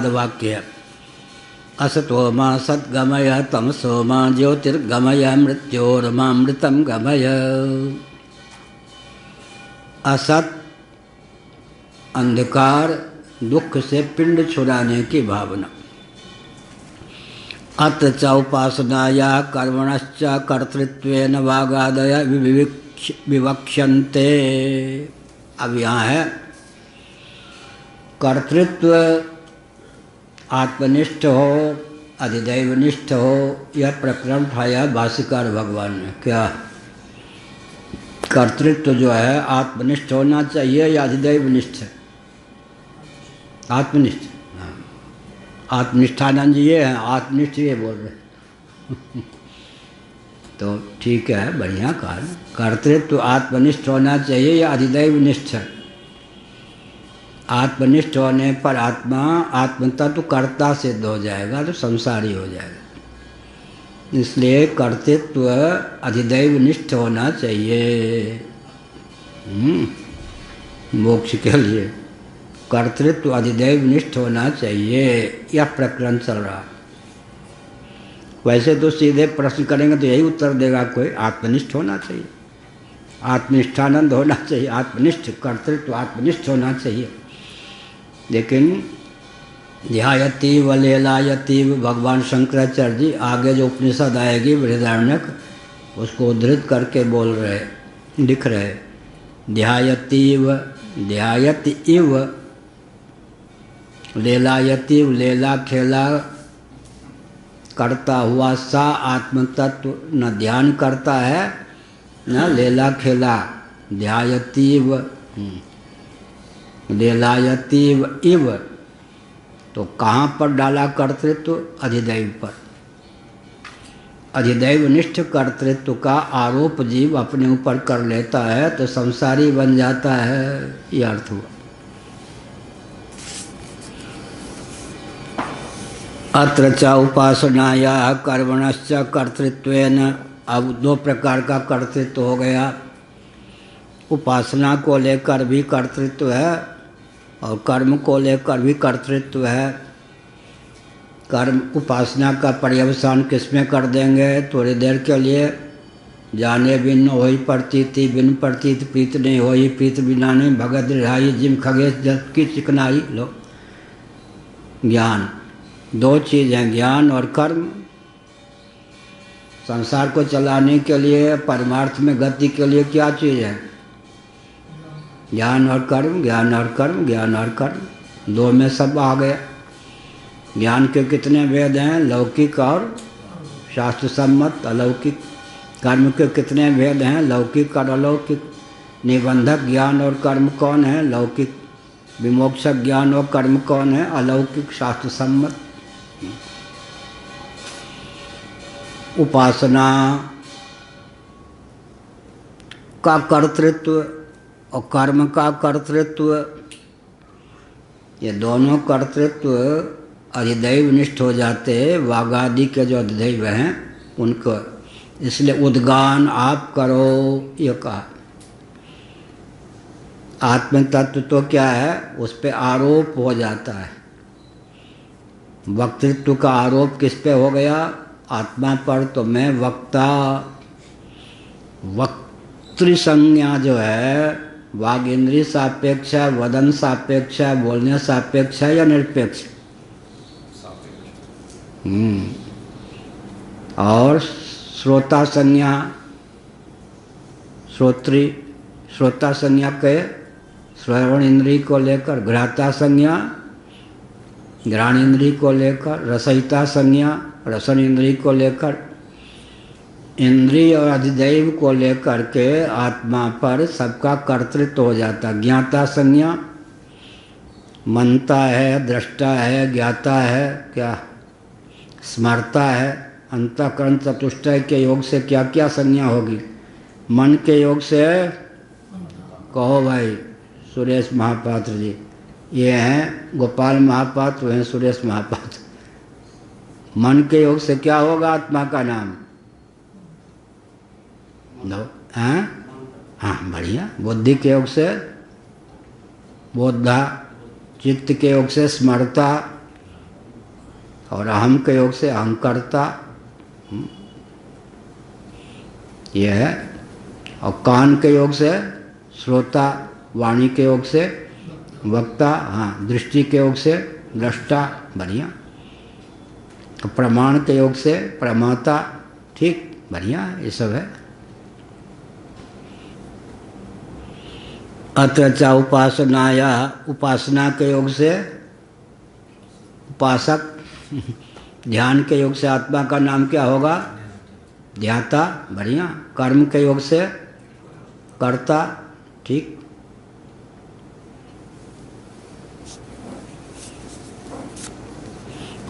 [SPEAKER 1] वाक्य असतो मा सद्गमय तमसो मा ज्योतिर्गमय मृत्योर्मामृतं गमय। असत अंधकार दुख से पिंड छुड़ाने की भावना। अत्र च उपासनाया कर्मणश्च कर्तृत्वेन वागादय विवक्ष्यन्ते। अब यहाँ है कर्तृत्व आत्मनिष्ठ हो अधिदैवनिष्ठ हो, यह प्रकरण उठाया भाष्यकार भगवान ने। क्या कर्तृत्व जो है आत्मनिष्ठ होना चाहिए या अधिदैवनिष्ठ? आत्मनिष्ठ। आत्मनिष्ठानंद जी ये हैं, आत्मनिष्ठ ये बोल रहे तो ठीक है, बढ़िया कहा। कर्तृत्व आत्मनिष्ठ होना चाहिए या अधिदैवनिष्ठ? आत्मनिष्ठ होने पर आत्मतत्व कर्ता सिद्ध हो जाएगा तो संसारी हो जाएगा। इसलिए कर्तृत्व अधिदैवनिष्ठ होना चाहिए मोक्ष के लिए। कर्तृत्व अधिदैवनिष्ठ होना चाहिए, यह प्रकरण चल रहा। वैसे तो सीधे प्रश्न करेंगे तो यही उत्तर देगा कोई, आत्मनिष्ठ होना चाहिए, आत्मनिष्ठानंद होना चाहिए, आत्मनिष्ठ कर्तृत्व आत्मनिष्ठ होना चाहिए। लेकिन ध्यायतीव लेलायतीव भगवान शंकराचार्य जी आगे जो उपनिषद आएगी बृहदारण्यक, उसको उद्धृत करके बोल रहे, लिख रहे। ध्यायतीव ध्यायत इव लेलायतीव लेला खेला करता हुआ सा आत्मतत्व न ध्यान करता है न लेला खेला। ध्यायतीव लेलायतीव इव, तो कहाँ पर डाला कर्तृत्व? अधिदैव पर। अधिदैवनिष्ठ कर्तृत्व का आरोप जीव अपने ऊपर कर लेता है तो संसारी बन जाता है, यह अर्थ हुआ। अत्र च उपासनाया कर्मणश्च कर्तृत्वेन। अब दो प्रकार का कर्तृत्व हो गया। उपासना को लेकर भी कर्तृत्व है और कर्म को लेकर भी कर्तृत्व है। कर्म उपासना का पर्यवसान किसमें कर देंगे? थोड़ी देर के लिए जाने बिन होई प्रतीति, बिन प्रतीत प्रीत नहीं होई, प्रीत बिना नहीं भगत रिहाई, जिम खगेश जस की चिकनाई। लो, ज्ञान, दो चीज़ हैं, ज्ञान और कर्म। संसार को चलाने के लिए, परमार्थ में गति के लिए क्या चीज़ है? ज्ञान और कर्म, ज्ञान और कर्म, ज्ञान और कर्म, दो में सब आ गया। ज्ञान के कितने वेद हैं? लौकिक और शास्त्र सम्मत, अलौकिक। कर्म के कितने वेद हैं? लौकिक और अलौकिक। निबंधक ज्ञान और कर्म कौन है? लौकिक। विमोक्षक ज्ञान और कर्म कौन है? अलौकिक, शास्त्र सम्मत। उपासना का कर्तृत्व और कर्म का कर्तृत्व, ये दोनों कर्तृत्व अधिदैवनिष्ठ हो जाते। वागादि के जो अधिदैव हैं उनको, इसलिए उद्गान आप करो, ये कहा। आत्म तत्व तो क्या है? उस पे आरोप हो जाता है। वक्तृत्व का आरोप किस पे हो गया? आत्मा पर। तो मैं वक्ता, वक्तृ संज्ञा जो है वाग इंद्रिय सापेक्ष है, वदन सापेक्ष है, बोलने सापेक्ष है या निरपेक्ष? और श्रोता संज्ञा, श्रोता संज्ञा के श्रवण इंद्रिय को लेकर, घ्राता संज्ञा घ्राण इंद्रिय को लेकर, रसयिता संज्ञा रसन इंद्रिय को लेकर, इंद्रिय और अधिदैव को लेकर के आत्मा पर सबका कर्तृत्व हो जाता। ज्ञाता संज्ञा, मनता है, दृष्टा है, ज्ञाता है, क्या स्मरता है। अंतःकरण चतुष्टय के योग से क्या क्या संज्ञा होगी? मन के योग से कहो भाई सुरेश महापात्र जी, ये हैं गोपाल महापात्र, वो हैं सुरेश महापात्र। मन के योग से क्या होगा आत्मा का नाम? हाँ हाँ बढ़िया। बुद्धि के योग से बोधा, चित्त के योग से स्मरता, और अहम के योग से अहंकर्ता, यह है। और कान के योग से श्रोता, वाणी के योग से वक्ता, हाँ, दृष्टि के योग से दृष्टा, बढ़िया। प्रमाण के योग से प्रमाता, ठीक, बढ़िया, ये सब है। अतचा उपासनाया, उपासना के योग से उपासक, ध्यान के योग से आत्मा का नाम क्या होगा? ध्याता, बढ़िया। कर्म के योग से कर्ता, ठीक।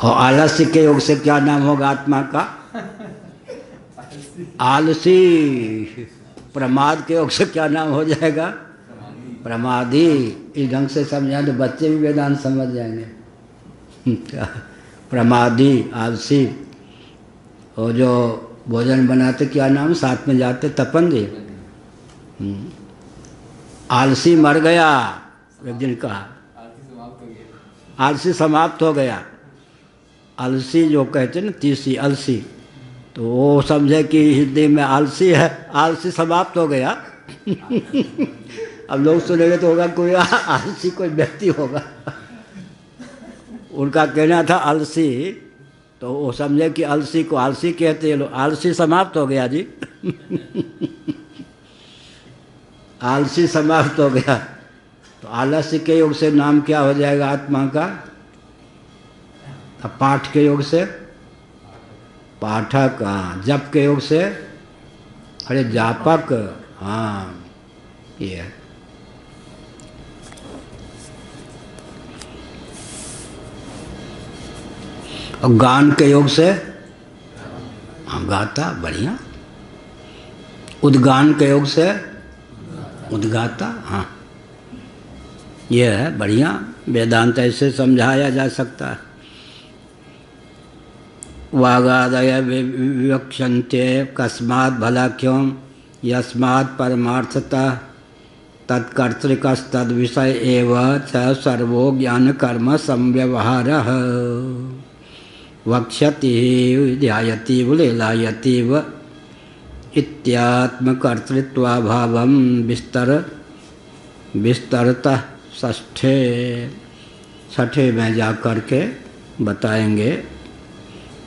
[SPEAKER 1] और आलस्य के योग से क्या नाम होगा आत्मा का? आलसी। प्रमाद के योग से क्या नाम हो जाएगा? प्रमादी। इस ढंग से समझाएं तो बच्चे भी वेदांत समझ जाएंगे। प्रमादी, आलसी। और जो भोजन बनाते क्या नाम, साथ में जाते तपन जी। आलसी मर गया, एक दिन कहा, आलसी समाप्त हो गया। अलसी जो कहते ना, तीसी अलसी, तो वो समझे कि हिंदी में आलसी है, आलसी समाप्त हो गया। अब लोग सुनेंगे तो होगा कोई आलसी कोई व्यक्ति होगा। उनका कहना था अलसी, तो वो समझे कि अलसी को आलसी कहते हैं लोग। आलसी समाप्त हो गया जी। आलसी समाप्त हो गया। तो आलस्य के योग से नाम क्या हो जाएगा आत्मा का? पाठ के योग से पाठक, हाँ। जप के योग से अरे जापक, हाँ, ये है। और गान के योग से हाँ गाता, बढ़िया। उद्गान के योग से उद्गाता, हाँ, ये है, बढ़िया। वेदांत ऐसे समझाया जा सकता है। वागादय विवक्षन्ते कस्मात् भला क्यों यस्मात् परमार्थतः तत्कर्तृकस्तद्विषय एव च सर्वो ज्ञान कर्म संव्यवहारः वक्ष्यति ध्यायति लीलायति व इत्यात्मकर्तृत्वाभावं विस्तरतः छठे में जा कर के बताएंगे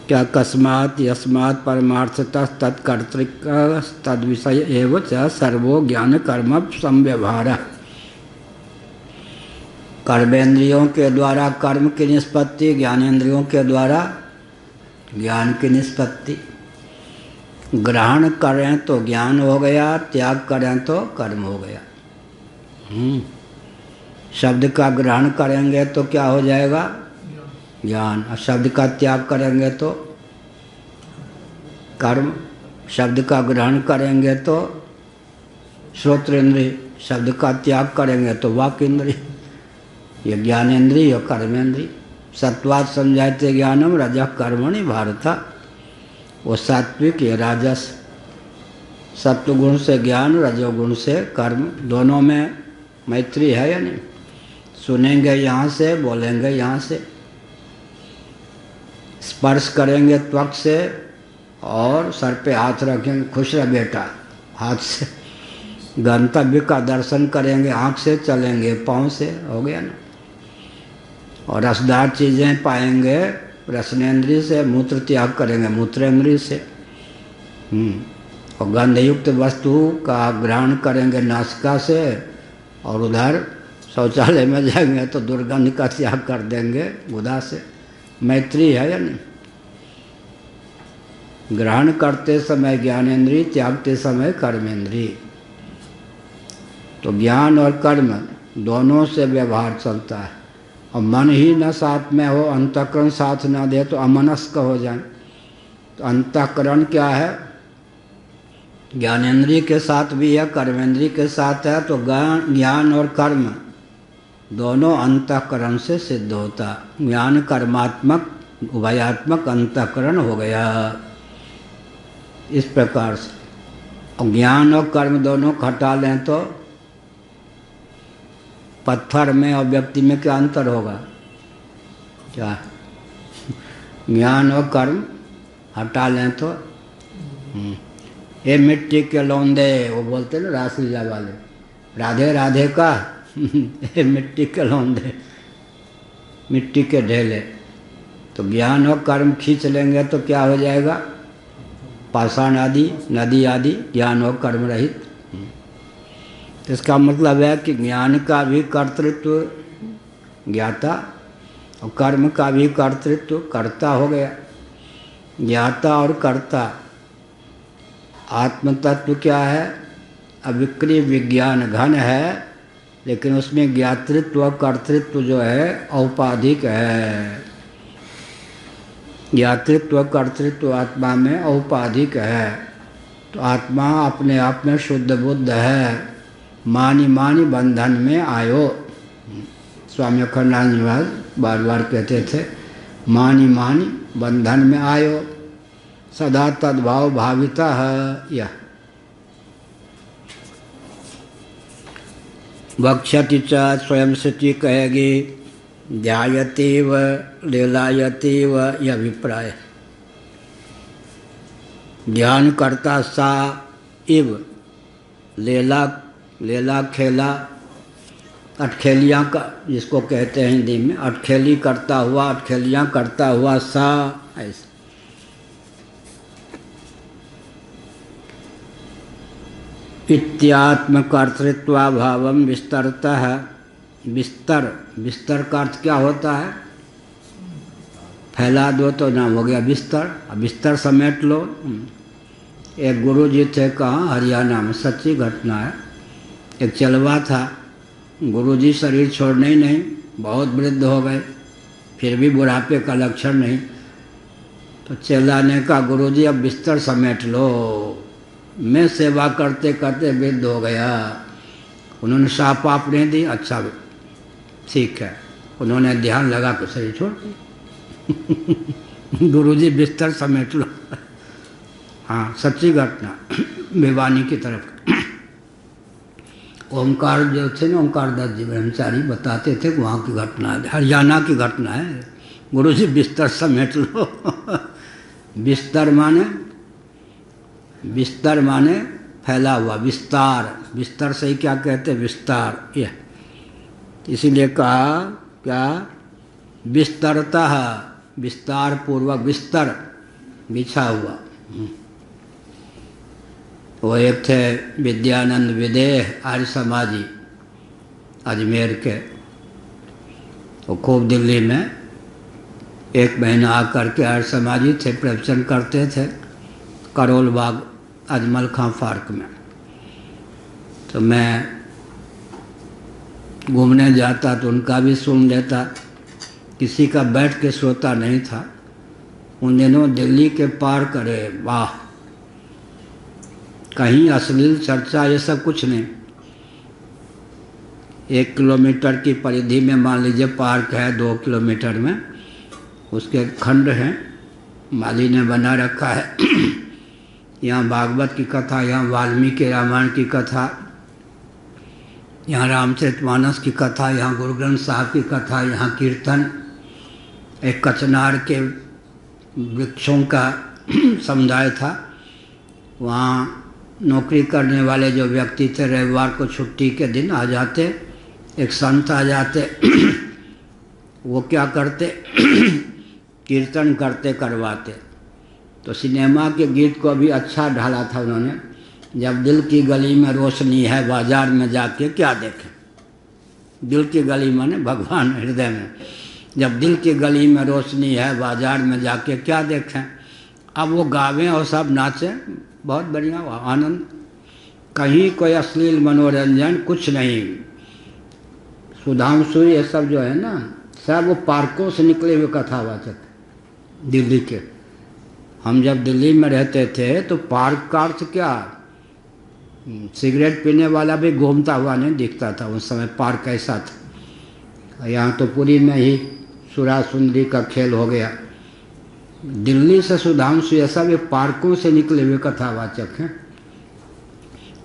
[SPEAKER 1] क्या। कस्मात् यस्मात् परमार्थतः तत्कर्तृकस्तद्विषय एव च सर्वो ज्ञान कर्म संव्यवहारः। कर्मेंद्रियों के द्वारा कर्म की निष्पत्ति, ज्ञानेंद्रियों के द्वारा ज्ञान की निष्पत्ति। ग्रहण करें तो ज्ञान हो गया, त्याग करें तो कर्म हो गया। शब्द का ग्रहण करेंगे तो क्या हो जाएगा? ज्ञान। और शब्द का त्याग करेंगे तो कर्म। शब्द का ग्रहण करेंगे तो श्रोत्रेंद्रिय, शब्द का त्याग करेंगे तो वाक इंद्रिय। ये ज्ञानेंद्रिय और कर्मेंद्रिय। सत्वात् समझाते ज्ञानम रजः कर्मणि भारत। वो सात्विक, ये राजस। सत्वगुण से ज्ञान, रजोगुण से कर्म। दोनों में मैत्री है या नहीं? सुनेंगे यहाँ से, बोलेंगे यहाँ से, स्पर्श करेंगे त्वक से, और सर पे हाथ रखेंगे, खुश रह बेटा, हाथ से। गंतव्य का दर्शन करेंगे आँख से, चलेंगे पाँव से, हो गया ना। और रसदार चीज़ें पाएंगे रसनेन्द्रिय से, मूत्र त्याग करेंगे मूत्रेंद्रिय से। और गंधयुक्त वस्तु का ग्रहण करेंगे नासिका से, और उधर शौचालय में जाएंगे तो दुर्गंध का त्याग कर देंगे गुदा से। मैत्री है या नहीं? ग्रहण करते समय ज्ञानेंद्रिय, त्यागते समय कर्मेंद्रिय। तो ज्ञान और कर्म दोनों से व्यवहार चलता है। और मन ही न साथ में हो, अंतःकरण साथ न दे तो अमनस्क हो जाए। तो अंतःकरण क्या है? ज्ञानेंद्रिय के साथ भी है, कर्मेंद्रिय के साथ है। तो ज्ञान और कर्म दोनों अंतःकरण से सिद्ध होता। ज्ञान कर्मात्मक उभयात्मक अंतःकरण हो गया इस प्रकार से। और ज्ञान और कर्म दोनों हटा लें तो पत्थर में और व्यक्ति में क्या अंतर होगा? क्या? ज्ञान और कर्म हटा लें तो ये मिट्टी के लौंदे, वो बोलते ना रासलीला वाले, राधे राधे का ये मिट्टी के लौंदे, मिट्टी के ढेले। तो ज्ञान और कर्म खींच लेंगे तो क्या हो जाएगा? पाषाण आदि, नदी आदि ज्ञान और कर्म रहित। तो इसका मतलब है कि ज्ञान का भी कर्तृत्व ज्ञाता और कर्म का भी कर्तृत्व कर्ता हो गया। ज्ञाता और कर्ता। आत्म तत्व क्या है? अविक्रिय विज्ञान घन है, लेकिन उसमें ज्ञातृत्व और कर्तृत्व जो है औपाधिक है। ज्ञातृत्व कर्तृत्व आत्मा में औपाधिक है। तो आत्मा अपने आप में शुद्ध बुद्ध है। मानी मानी बंधन में आयो। स्वामी अखंडानंद महाराज बार बार कहते थे, मानी मानी बंधन में आयो, सदा तद्भाव भाविता है। यह वक्ष्यति च स्वयं स्थिति कहेगी, ध्यायते व लीलायते व यह अभिप्राय। ध्यान करता सा इव, लेला खेला, अटखेलियाँ का जिसको कहते हैं हिंदी में, अटखेली करता हुआ, अटखेलियाँ करता हुआ सा, ऐसे। इत्यात्म कर्तृत्वाभावम विस्तरतः। बिस्तर, बिस्तर का अर्थ क्या होता है? फैला दो तो नाम हो गया बिस्तर। अब बिस्तर समेट लो। एक गुरु जी थे कहाँ, हरियाणा में, सच्ची घटना है। एक चलवा था, गुरुजी शरीर छोड़ने ही नहीं, बहुत वृद्ध हो गए, फिर भी बुढ़ापे का लक्षण नहीं। तो चेला ने कहा, गुरुजी अब बिस्तर समेट लो, मैं सेवा करते करते वृद्ध हो गया। उन्होंने साफ आप नहीं दी, अच्छा ठीक है। उन्होंने ध्यान लगा कर शरीर छोड़ दिया। गुरुजी बिस्तर समेट लो। हाँ, सच्ची घटना, भिवानी की तरफ। ओमकार जो थे ना, ओमकार दत्त जी ब्रह्मचारी बताते थे, वहाँ की घटना है, हरियाणा की घटना है। गुरुजी बिस्तर समेट लो। बिस्तर माने फैला हुआ, विस्तार। बिस्तर से ही क्या कहते हैं? विस्तार। यह इसीलिए कहा क्या? विस्तरता, विस्तार पूर्वक, बिस्तर बिछा हुआ। वो एक थे विद्यानंद विदेह आर्य समाजी, अजमेर के। वो खूब दिल्ली में 1 महीना आकर के आर्य समाजी थे, प्रवचन करते थे करोल बाग अजमल खां पार्क में। तो मैं घूमने जाता तो उनका भी सुन लेता, किसी का बैठ के सोता नहीं था। उन दिनों दिल्ली के पार्क, अरे वाह, कहीं अश्लील चर्चा ये सब कुछ नहीं। 1 किलोमीटर की परिधि में मान लीजिए पार्क है, 2 किलोमीटर में उसके खंड हैं, माली ने बना रखा है। यहाँ भागवत की कथा, यहाँ वाल्मीकि रामायण की कथा, यहाँ रामचरितमानस की कथा, यहाँ गुरु ग्रंथ साहब की कथा, यहाँ कीर्तन। एक कचनार के वृक्षों का समुदाय था। वहाँ नौकरी करने वाले जो व्यक्ति थे, रविवार को छुट्टी के दिन आ जाते, एक संत आ जाते। वो क्या करते? कीर्तन करते करवाते। तो सिनेमा के गीत को भी अच्छा ढाला था उन्होंने। जब दिल की गली में रोशनी है, बाजार में जाके क्या देखें? दिल की गली माने भगवान हृदय में। जब दिल की गली में रोशनी है, बाजार में जाके क्या देखें? अब वो गावें और सब नाचें, बहुत बढ़िया आनंद। कहीं कोई अश्लील मनोरंजन कुछ नहीं। सुधांशु ये सब जो है ना, सब वो पार्कों से निकले हुए कथावाचक दिल्ली के। हम जब दिल्ली में रहते थे तो पार्क का अर्थ क्या? सिगरेट पीने वाला भी घूमता हुआ नहीं दिखता था उस समय, पार्क ऐसा था। यहाँ तो पुरी में ही सुरा सुंदरी का खेल हो गया। दिल्ली से सुधांशु ये सब पार्कों से निकले हुए कथावाचक हैं।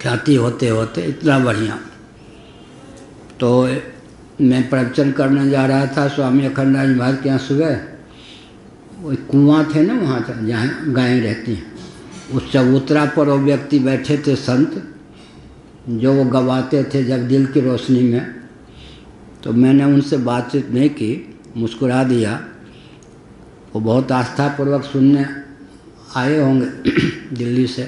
[SPEAKER 1] ख्याति होते होते इतना बढ़िया। तो मैं प्रवचन करने जा रहा था, स्वामी अखंडानंद महाराज के यहाँ सुबह वो कुआं थे ना वहाँ जहाँ गायें रहती हैं, उस चबूतरा पर वो व्यक्ति बैठे थे संत, जो वो गवाते थे जब दिल की रोशनी में। तो मैंने उनसे बातचीत नहीं की, मुस्कुरा दिया। वो बहुत आस्थापूर्वक सुनने आए होंगे दिल्ली से।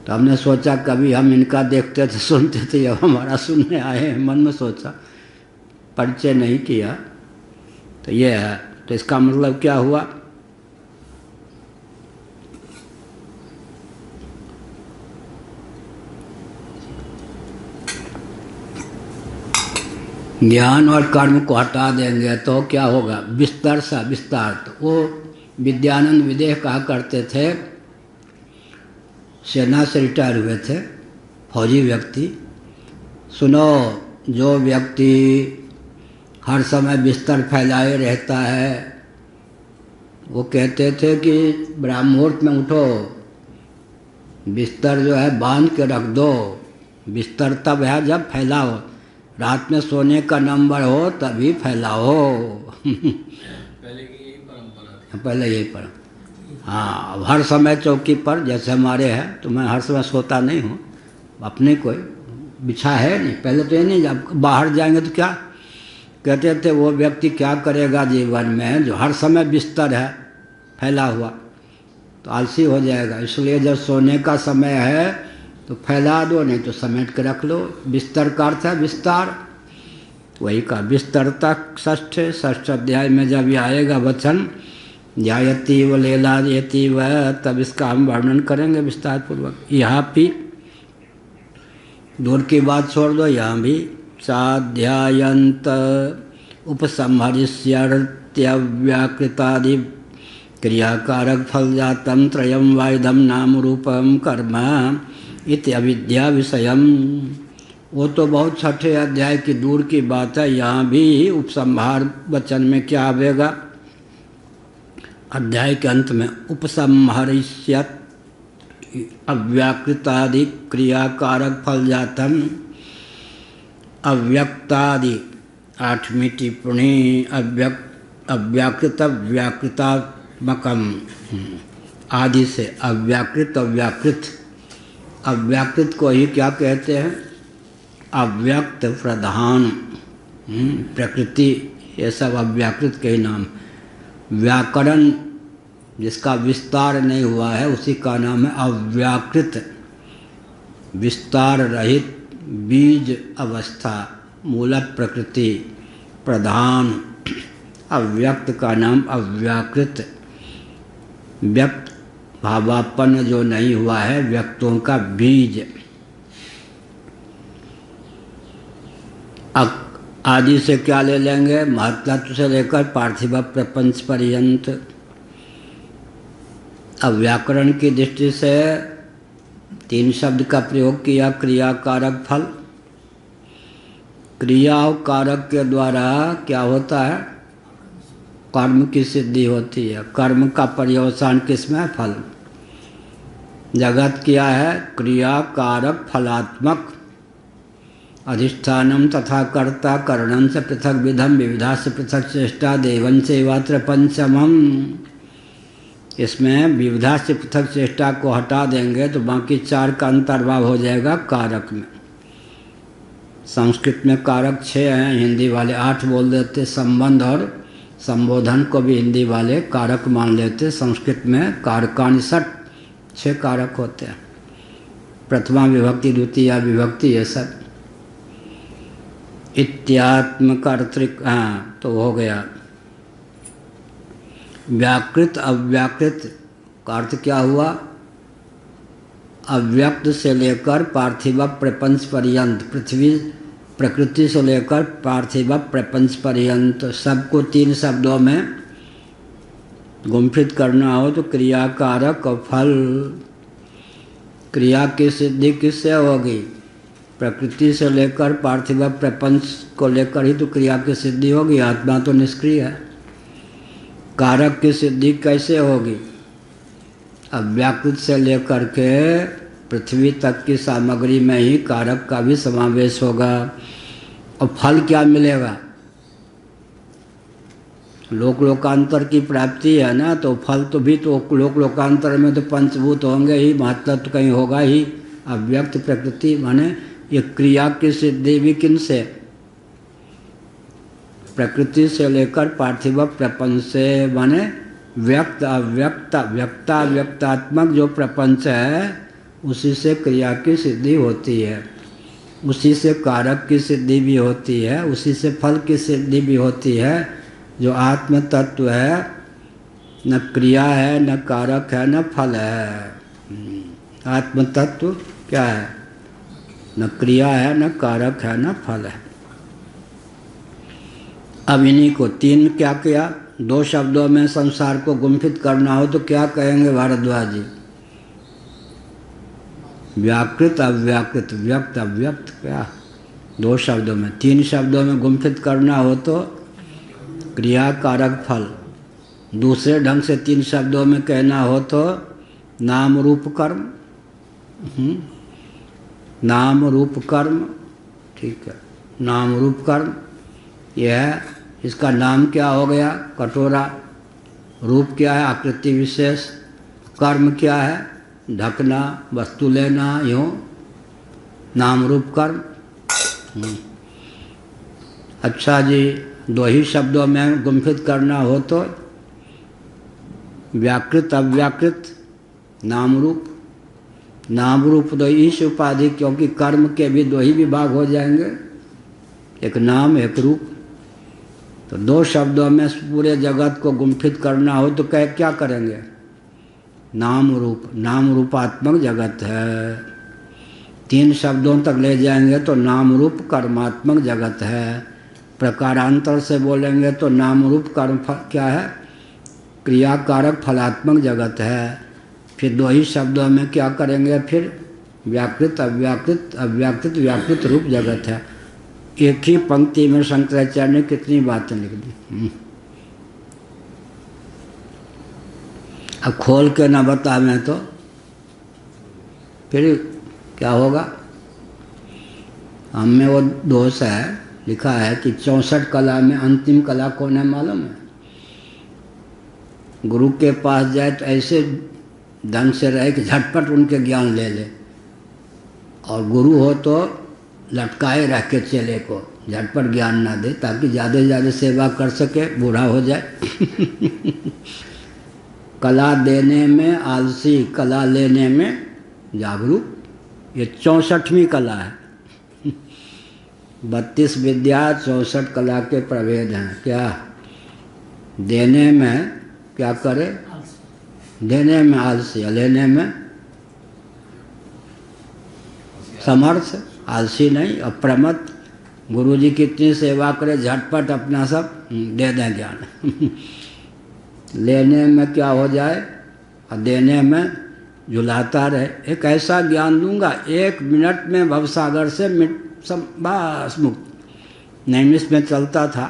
[SPEAKER 1] तो हमने सोचा कभी हम इनका देखते थे सुनते थे, अब हमारा सुनने आए हैं। मन में सोचा, परिचय नहीं किया। तो ये है। तो इसका मतलब क्या हुआ? ज्ञान और कर्म को हटा देंगे तो क्या होगा? विस्तार सा विस्तार। तो वो विद्यानंद विदेह कहा करते थे, सेना से रिटायर हुए थे, फौजी व्यक्ति। सुनो, जो व्यक्ति हर समय बिस्तर फैलाए रहता है, वो कहते थे कि ब्रह्ममुहूर्त में उठो, बिस्तर जो है बांध के रख दो। बिस्तर तब है जब फैलाओ, रात में सोने का नंबर हो तभी फैलाओ।
[SPEAKER 2] पहले की यही परंपरा थी।
[SPEAKER 1] पहले यही परंपरा। हाँ, अब हर समय चौकी पर जैसे हमारे हैं, तो मैं हर समय सोता नहीं हूँ, अपने कोई बिछा है नहीं। पहले तो ये नहीं, जब बाहर जाएंगे तो क्या कहते थे, वो व्यक्ति क्या करेगा जीवन में जो हर समय बिस्तर है फैला हुआ, तो आलसी हो जाएगा। इसलिए जब सोने का समय है तो फैला दो, नहीं तो समेट के रख लो। बिस्तर का अर्थ है विस्तार, वही का विस्तर तक। षष्ठ अध्याय में जब ये आएगा वचन ध्यायति व लेलायति व, तब इसका हम वर्णन करेंगे विस्तार पूर्वक। यहाँ भी दूर की बात छोड़ दो, यहाँ भी साध्यायंत उपसंहरिष्यर्त्यव्याकृतादि क्रियाकारक फल जातम त्रयम वायुधम नाम रूपम कर्म इति अविद्या विषयम। वो तो बहुत छठे अध्याय की दूर की बात है। यहाँ भी उपसंहार वचन में क्या आवेगा? अध्याय के अंत में उपसंहरिष्यत् अव्याकृतादि क्रियाकारक फल जातम, अव्यक्तादि 8वीं टिप्पणी, अव्याकृत व्याकृतात्मकम, आदि से अव्याकृत अव्याकृत। अव्याकृत को ही क्या कहते हैं? अव्यक्त प्रधान प्रकृति, ये सब अव्याकृत के ही नाम। व्याकरण जिसका विस्तार नहीं हुआ है उसी का नाम है अव्याकृत। विस्तार रहित बीज अवस्था, मूल प्रकृति, प्रधान, अव्यक्त का नाम अव्याकृत। व्यक्त भावापन्न जो नहीं हुआ है, व्यक्तों का बीज। आदि से क्या ले लेंगे? महत्त्व से लेकर पार्थिव प्रपंच पर्यंत। अब व्याकरण की दृष्टि से 3 शब्द का प्रयोग किया, क्रिया कारक फल। क्रिया और कारक के द्वारा क्या होता है? कर्म की सिद्धि होती है। कर्म का पर्यवसान किसमें? फल। जगत क्या है? क्रिया कारक फलात्मक। अधिष्ठानम तथा कर्ता करणं से पृथक विधम विविधा से पृथक चेष्टा देवन सेवात्र पंचमम। इसमें विविधा से पृथक चेष्टा को हटा देंगे तो बाकी 4 का अंतर्भाव हो जाएगा कारक में। संस्कृत में कारक 6 हैं, हिंदी वाले 8 बोल देते। संबंध और संबोधन को भी हिंदी वाले कारक मान लेते। संस्कृत में कारकानि 6 कारक होते हैं। प्रथमा विभक्ति, द्वितीया विभक्ति, ये सब। इत्यात्मकर्तृक, हाँ तो हो गया। व्याकृत अव्याकृत का अर्थ क्या हुआ? अव्यक्त से लेकर पार्थिव प्रपंच पर्यंत, पृथ्वी प्रकृति से लेकर पार्थिव प्रपंच पर्यंत, सबको 3 शब्दों में गुम्फित करना हो तो क्रिया कारक और फल। क्रिया की सिद्धि किससे होगी? प्रकृति से लेकर पार्थिव प्रपंच को लेकर ही तो क्रिया की सिद्धि होगी। आत्मा तो निष्क्रिय है। कारक की सिद्धि कैसे होगी? अव्याकृत से लेकर के पृथ्वी तक की सामग्री में ही कारक का भी समावेश होगा। और फल क्या मिलेगा? लोक लोकांतर की प्राप्ति है ना, तो फल तो भी तो लोक लोकांतर में तो पंचभूत होंगे ही, महत्व तो कहीं होगा ही। अव्यक्त प्रकृति माने ये क्रिया की सिद्धि भी किन से? प्रकृति से लेकर पार्थिव प्रपंच से, माने व्यक्त अव्यक्त व्यक्तात्मक जो प्रपंच है उसी से क्रिया की सिद्धि होती है, उसी से कारक की सिद्धि भी होती है, उसी से फल की सिद्धि भी होती है। जो आत्म तत्व है न क्रिया है, न कारक है, न फल है। आत्म तत्व क्या है? न क्रिया है, न कारक है, न फल है। अब इन्हीं को तीन क्या किया? दो शब्दों में संसार को गुम्फित करना हो तो क्या कहेंगे भारद्वाज जी? व्याकृत अव्याकृत, व्यक्त अव्यक्त, क्या? दो शब्दों में। तीन शब्दों में गुम्फित करना हो तो क्रिया कारक फल। दूसरे ढंग से तीन शब्दों में कहना हो तो नाम रूप कर्म। नाम रूप कर्म, ठीक है, नाम रूप कर्म। यह है, इसका नाम क्या हो गया? कटोरा। रूप क्या है? आकृति विशेष। कर्म क्या है? ढकना, वस्तु लेना, यूँ नाम रूप कर्म। अच्छा जी, दो ही शब्दों में गुम्फित करना हो तो व्याकृत अव्याकृत, नाम रूप। नाम रूप दो ईश उपाधि, क्योंकि कर्म के भी दो ही विभाग हो जाएंगे, एक नाम एक रूप। तो दो शब्दों में पूरे जगत को गुम्फित करना हो तो क्या करेंगे? नाम रूप। नाम रूपात्मक जगत है। तीन शब्दों तक ले जाएंगे तो नाम रूप कर्मात्मक जगत है। प्रकारांतर से बोलेंगे तो नाम रूप कर्म क्या है? क्रिया कारक फलात्मक जगत है। फिर दो ही शब्दों में क्या करेंगे? फिर व्याकृत अव्याकृत, अव्याकृत व्याकृत रूप जगत है। एक ही पंक्ति में शंकराचार्य ने कितनी बातें लिख दी। अब खोल के ना बतावें तो फिर क्या होगा? हम में वो दोष है, लिखा है कि 64 कला में अंतिम कला कौन है मालूम है? गुरु के पास जाए तो ऐसे ढंग से रहे कि झटपट उनके ज्ञान ले ले, और गुरु हो तो लटकाए रह के चेले को, झटपट ज्ञान ना दे ताकि ज़्यादा से ज़्यादा सेवा कर सके, बूढ़ा हो जाए। कला देने में आलसी, कला लेने में जागरूक। ये 64वीं कला है। 32 विद्या 64 कला के प्रभेद हैं। क्या? देने में क्या करे? देने में आलसी, लेने में समर्थ। आलसी नहीं, अप्रमत्त। गुरुजी कितनी सेवा करे, झटपट अपना सब दे दें ज्ञान। लेने में क्या हो जाए और देने में झुलाता रहे। एक ऐसा ज्ञान दूंगा 1 मिनट में भवसागर से सब बस मुक्त। नैमिष में चलता था,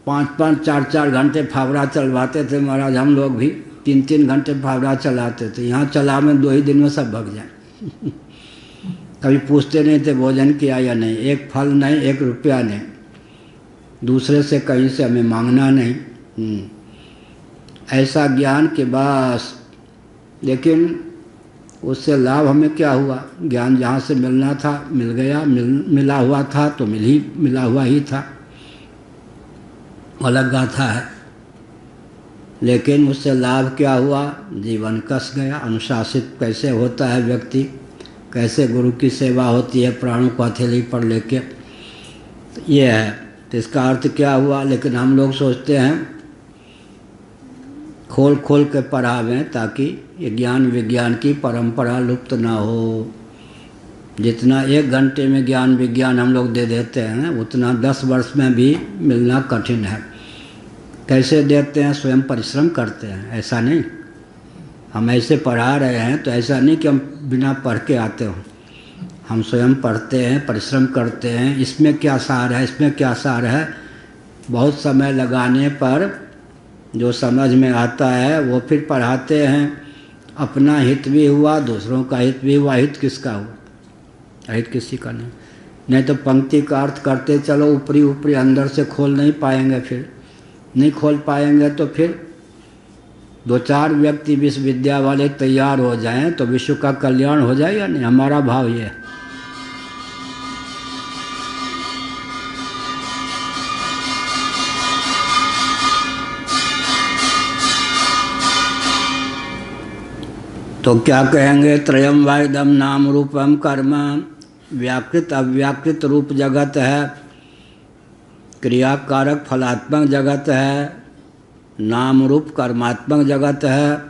[SPEAKER 1] 5-5, 4-4 घंटे फावड़ा चलवाते थे महाराज। हम लोग भी 3-3 घंटे फावड़ा चलाते थे। यहाँ चला में 2 ही दिन में सब भग जाए। कभी पूछते नहीं थे भोजन किया या नहीं, एक फल नहीं, 1 रुपया नहीं, दूसरे से कहीं से हमें मांगना नहीं। ऐसा ज्ञान के बस। लेकिन उससे लाभ हमें क्या हुआ? ज्ञान जहाँ से मिलना था मिल गया, मिला हुआ था तो मिला हुआ ही था, अलग गाथा है। लेकिन उससे लाभ क्या हुआ? जीवन कस गया। अनुशासित कैसे होता है व्यक्ति, कैसे गुरु की सेवा होती है प्राणों को हथेली पर लेके, तो ये है। तो इसका अर्थ क्या हुआ? लेकिन हम लोग सोचते हैं खोल खोल के पढ़ावें ताकि ये ज्ञान विज्ञान की परंपरा लुप्त ना हो। जितना 1 घंटे में ज्ञान विज्ञान हम लोग दे देते हैं, उतना 10 वर्ष में भी मिलना कठिन है। कैसे देते हैं? स्वयं परिश्रम करते हैं। ऐसा नहीं हम ऐसे पढ़ा रहे हैं तो ऐसा नहीं कि हम बिना पढ़ के आते हों। हम स्वयं पढ़ते हैं, परिश्रम करते हैं, इसमें क्या सार है, इसमें क्या सार है, बहुत समय लगाने पर जो समझ में आता है वो फिर पढ़ाते हैं। अपना हित भी हुआ, दूसरों का हित भी हुआ। हित किसका हुआ? हित किसी का नहीं। नहीं तो पंक्ति का अर्थ करते चलो ऊपरी ऊपरी, अंदर से खोल नहीं पाएंगे। फिर नहीं खोल पाएंगे तो फिर 2-4 व्यक्ति विश्वविद्या वाले तैयार हो जाएं तो विश्व का कल्याण हो जाए या नहीं? हमारा भाव ये है। तो क्या कहेंगे? त्रयम वाइदम नाम रूपम कर्म। व्याकृत अव्याकृत रूप जगत है, क्रियाकारक फलात्मक जगत है, नाम रूप कर्मात्मक जगत है।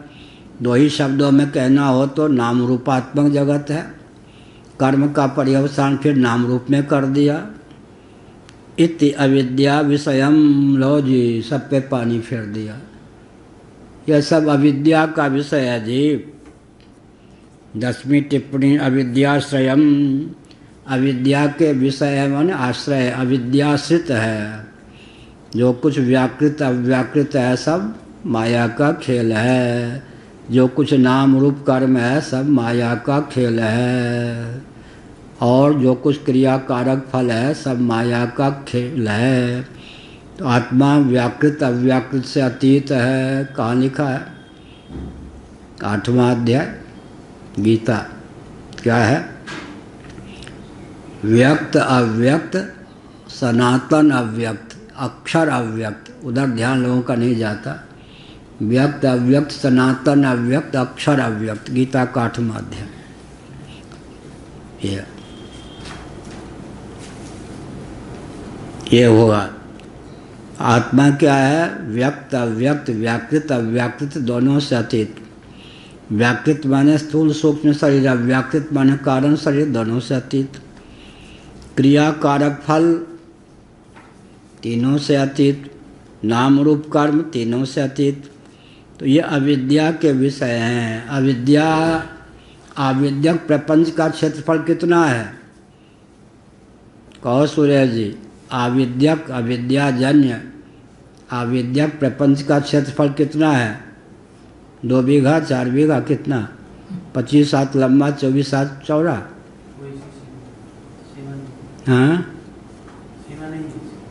[SPEAKER 1] 2 ही शब्दों में कहना हो तो नाम रूपात्मक जगत है। कर्म का पर्यवसान फिर नाम रूप में कर दिया। इति अविद्या विषयम, लो जी सब पे पानी फेर दिया। यह सब अविद्या का विषय है जी। 10वीं टिप्पणी अविद्याश्रयम, अविद्या के विषय है माने आश्रय, अविद्याश्रित है। जो कुछ व्याकृत अव्याकृत है सब माया का खेल है। जो कुछ नाम रूप कर्म है सब माया का खेल है। और जो कुछ क्रिया कारक फल है सब माया का खेल है। तो आत्मा व्याकृत अव्याकृत से अतीत है। कहाँ लिखा है? 8वां अध्याय गीता। क्या है? व्यक्त अव्यक्त, सनातन अव्यक्त, अक्षर अव्यक्त। उधर ध्यान लोगों का नहीं जाता। व्यक्त अव्यक्त, सनातन अव्यक्त, अक्षर अव्यक्त। गीता का 8वां अध्याय। ये होगा। आत्मा क्या है? व्यक्त अव्यक्त, व्याकृत अव्याकृत दोनों से अतीत। व्याकृत माने स्थूल सूक्ष्म शरीर, अव्याकृत माने कारण शरीर, दोनों से अतीत। क्रिया कारक फल तीनों से अतीत। नाम रूप कर्म तीनों से अतीत। तो ये अविद्या के विषय हैं। अविद्या, आविद्यक प्रपंच का क्षेत्रफल कितना है? कहो सूर्य जी। आविद्यक, अविद्याजन्य आविद्यक प्रपंच का क्षेत्रफल कितना है? 2 बीघा, 4 बीघा, कितना? 25 हाथ लंबा, 24 हाथ चौड़ा। हाँ,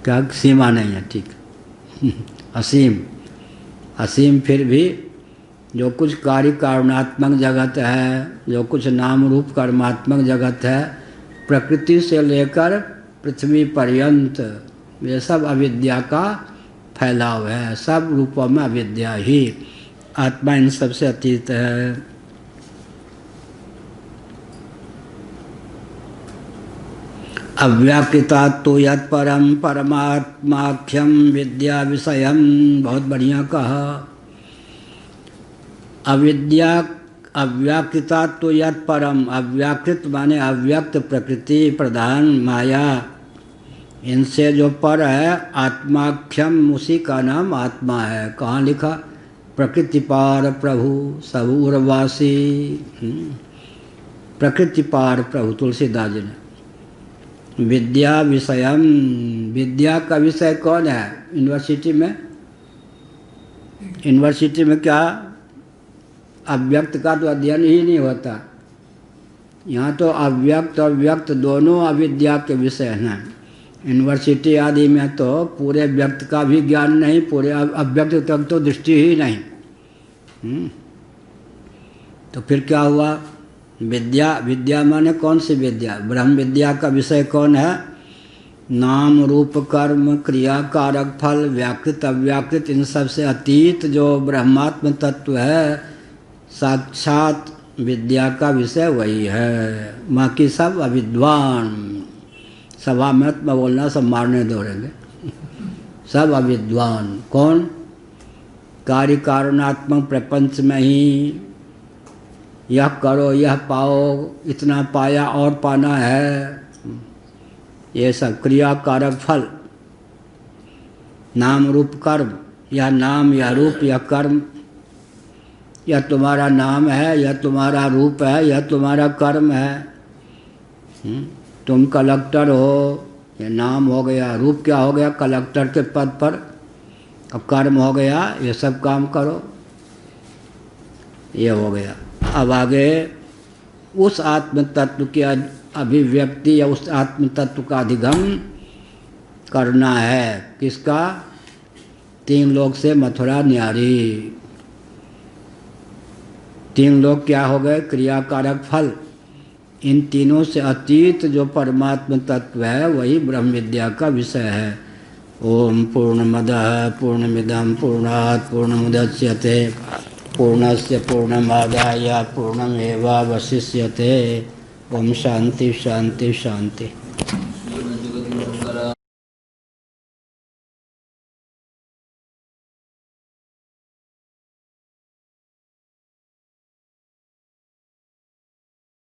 [SPEAKER 1] क्या सीमा नहीं है? ठीक। असीम, असीम। फिर भी जो कुछ कार्य कारणात्मक जगत है, जो कुछ नाम रूप कर्मात्मक जगत है, प्रकृति से लेकर पृथ्वी पर्यंत, ये सब अविद्या का फैलाव है। सब रूपों में अविद्या ही। आत्मा इन सबसे अतीत है। अव्याकृता तो यत् परम परमात्माख्यम विद्या विषयम। बहुत बढ़िया कहा। अविद्या, अव्याकृता तो यत् परम, अव्याकृत माने अव्यक्त प्रकृति प्रधान माया, इनसे जो पर है आत्माख्यम, उसी का नाम आत्मा है। कहाँ लिखा? प्रकृति पार प्रभु सबूरवासी। प्रकृति पार प्रभु, तुलसीदास जी ने। विद्या विषयम, विद्या का विषय कौन है? यूनिवर्सिटी में, यूनिवर्सिटी में क्या अव्यक्त का तो अध्ययन ही नहीं होता। यहाँ तो अव्यक्त और व्यक्त दोनों अविद्या के विषय हैं। यूनिवर्सिटी आदि में तो पूरे व्यक्त का भी ज्ञान नहीं, पूरे अव्यक्त तक तो दृष्टि ही नहीं। तो फिर क्या हुआ? विद्या, विद्या माने कौन सी विद्या? ब्रह्म विद्या का विषय कौन है? नाम रूप कर्म क्रिया कारक फल व्याकृत अव्याकृत इन सब से अतीत जो ब्रह्मात्म तत्व है, साक्षात विद्या का विषय वही है। बाकी सब अविद्वान। सभा में मत बोलना, सब मारने दौड़ेंगे। सब अविद्वान। कौन? कार्य कारणात्मक प्रपंच में ही यह करो यह पाओ, इतना पाया और पाना है, ये सब क्रिया कारक फल, नाम रूप कर्म, यह नाम यह रूप यह कर्म, यह तुम्हारा नाम है, यह तुम्हारा रूप है, यह तुम्हारा कर्म है। तुम कलेक्टर हो, ये नाम हो गया, रूप क्या हो गया कलेक्टर के पद पर, अब कर्म हो गया ये सब काम करो, ये हो गया। अब आगे उस आत्म तत्व की अभिव्यक्ति या उस आत्म तत्व का अधिगम करना है। किसका? 3 लोक से मथुरा न्यारी। 3 लोक क्या हो गए? क्रियाकारक फल। इन तीनों से अतीत जो परमात्म तत्व है वही ब्रह्म विद्या का विषय है। ओम पूर्णमदः पूर्णमिदं पूर्णात् पूर्णमुदच्यते पूर्णस्य पूर्णमादाय पूर्णमेवावशिष्यते। ओम शांति शांति शांति।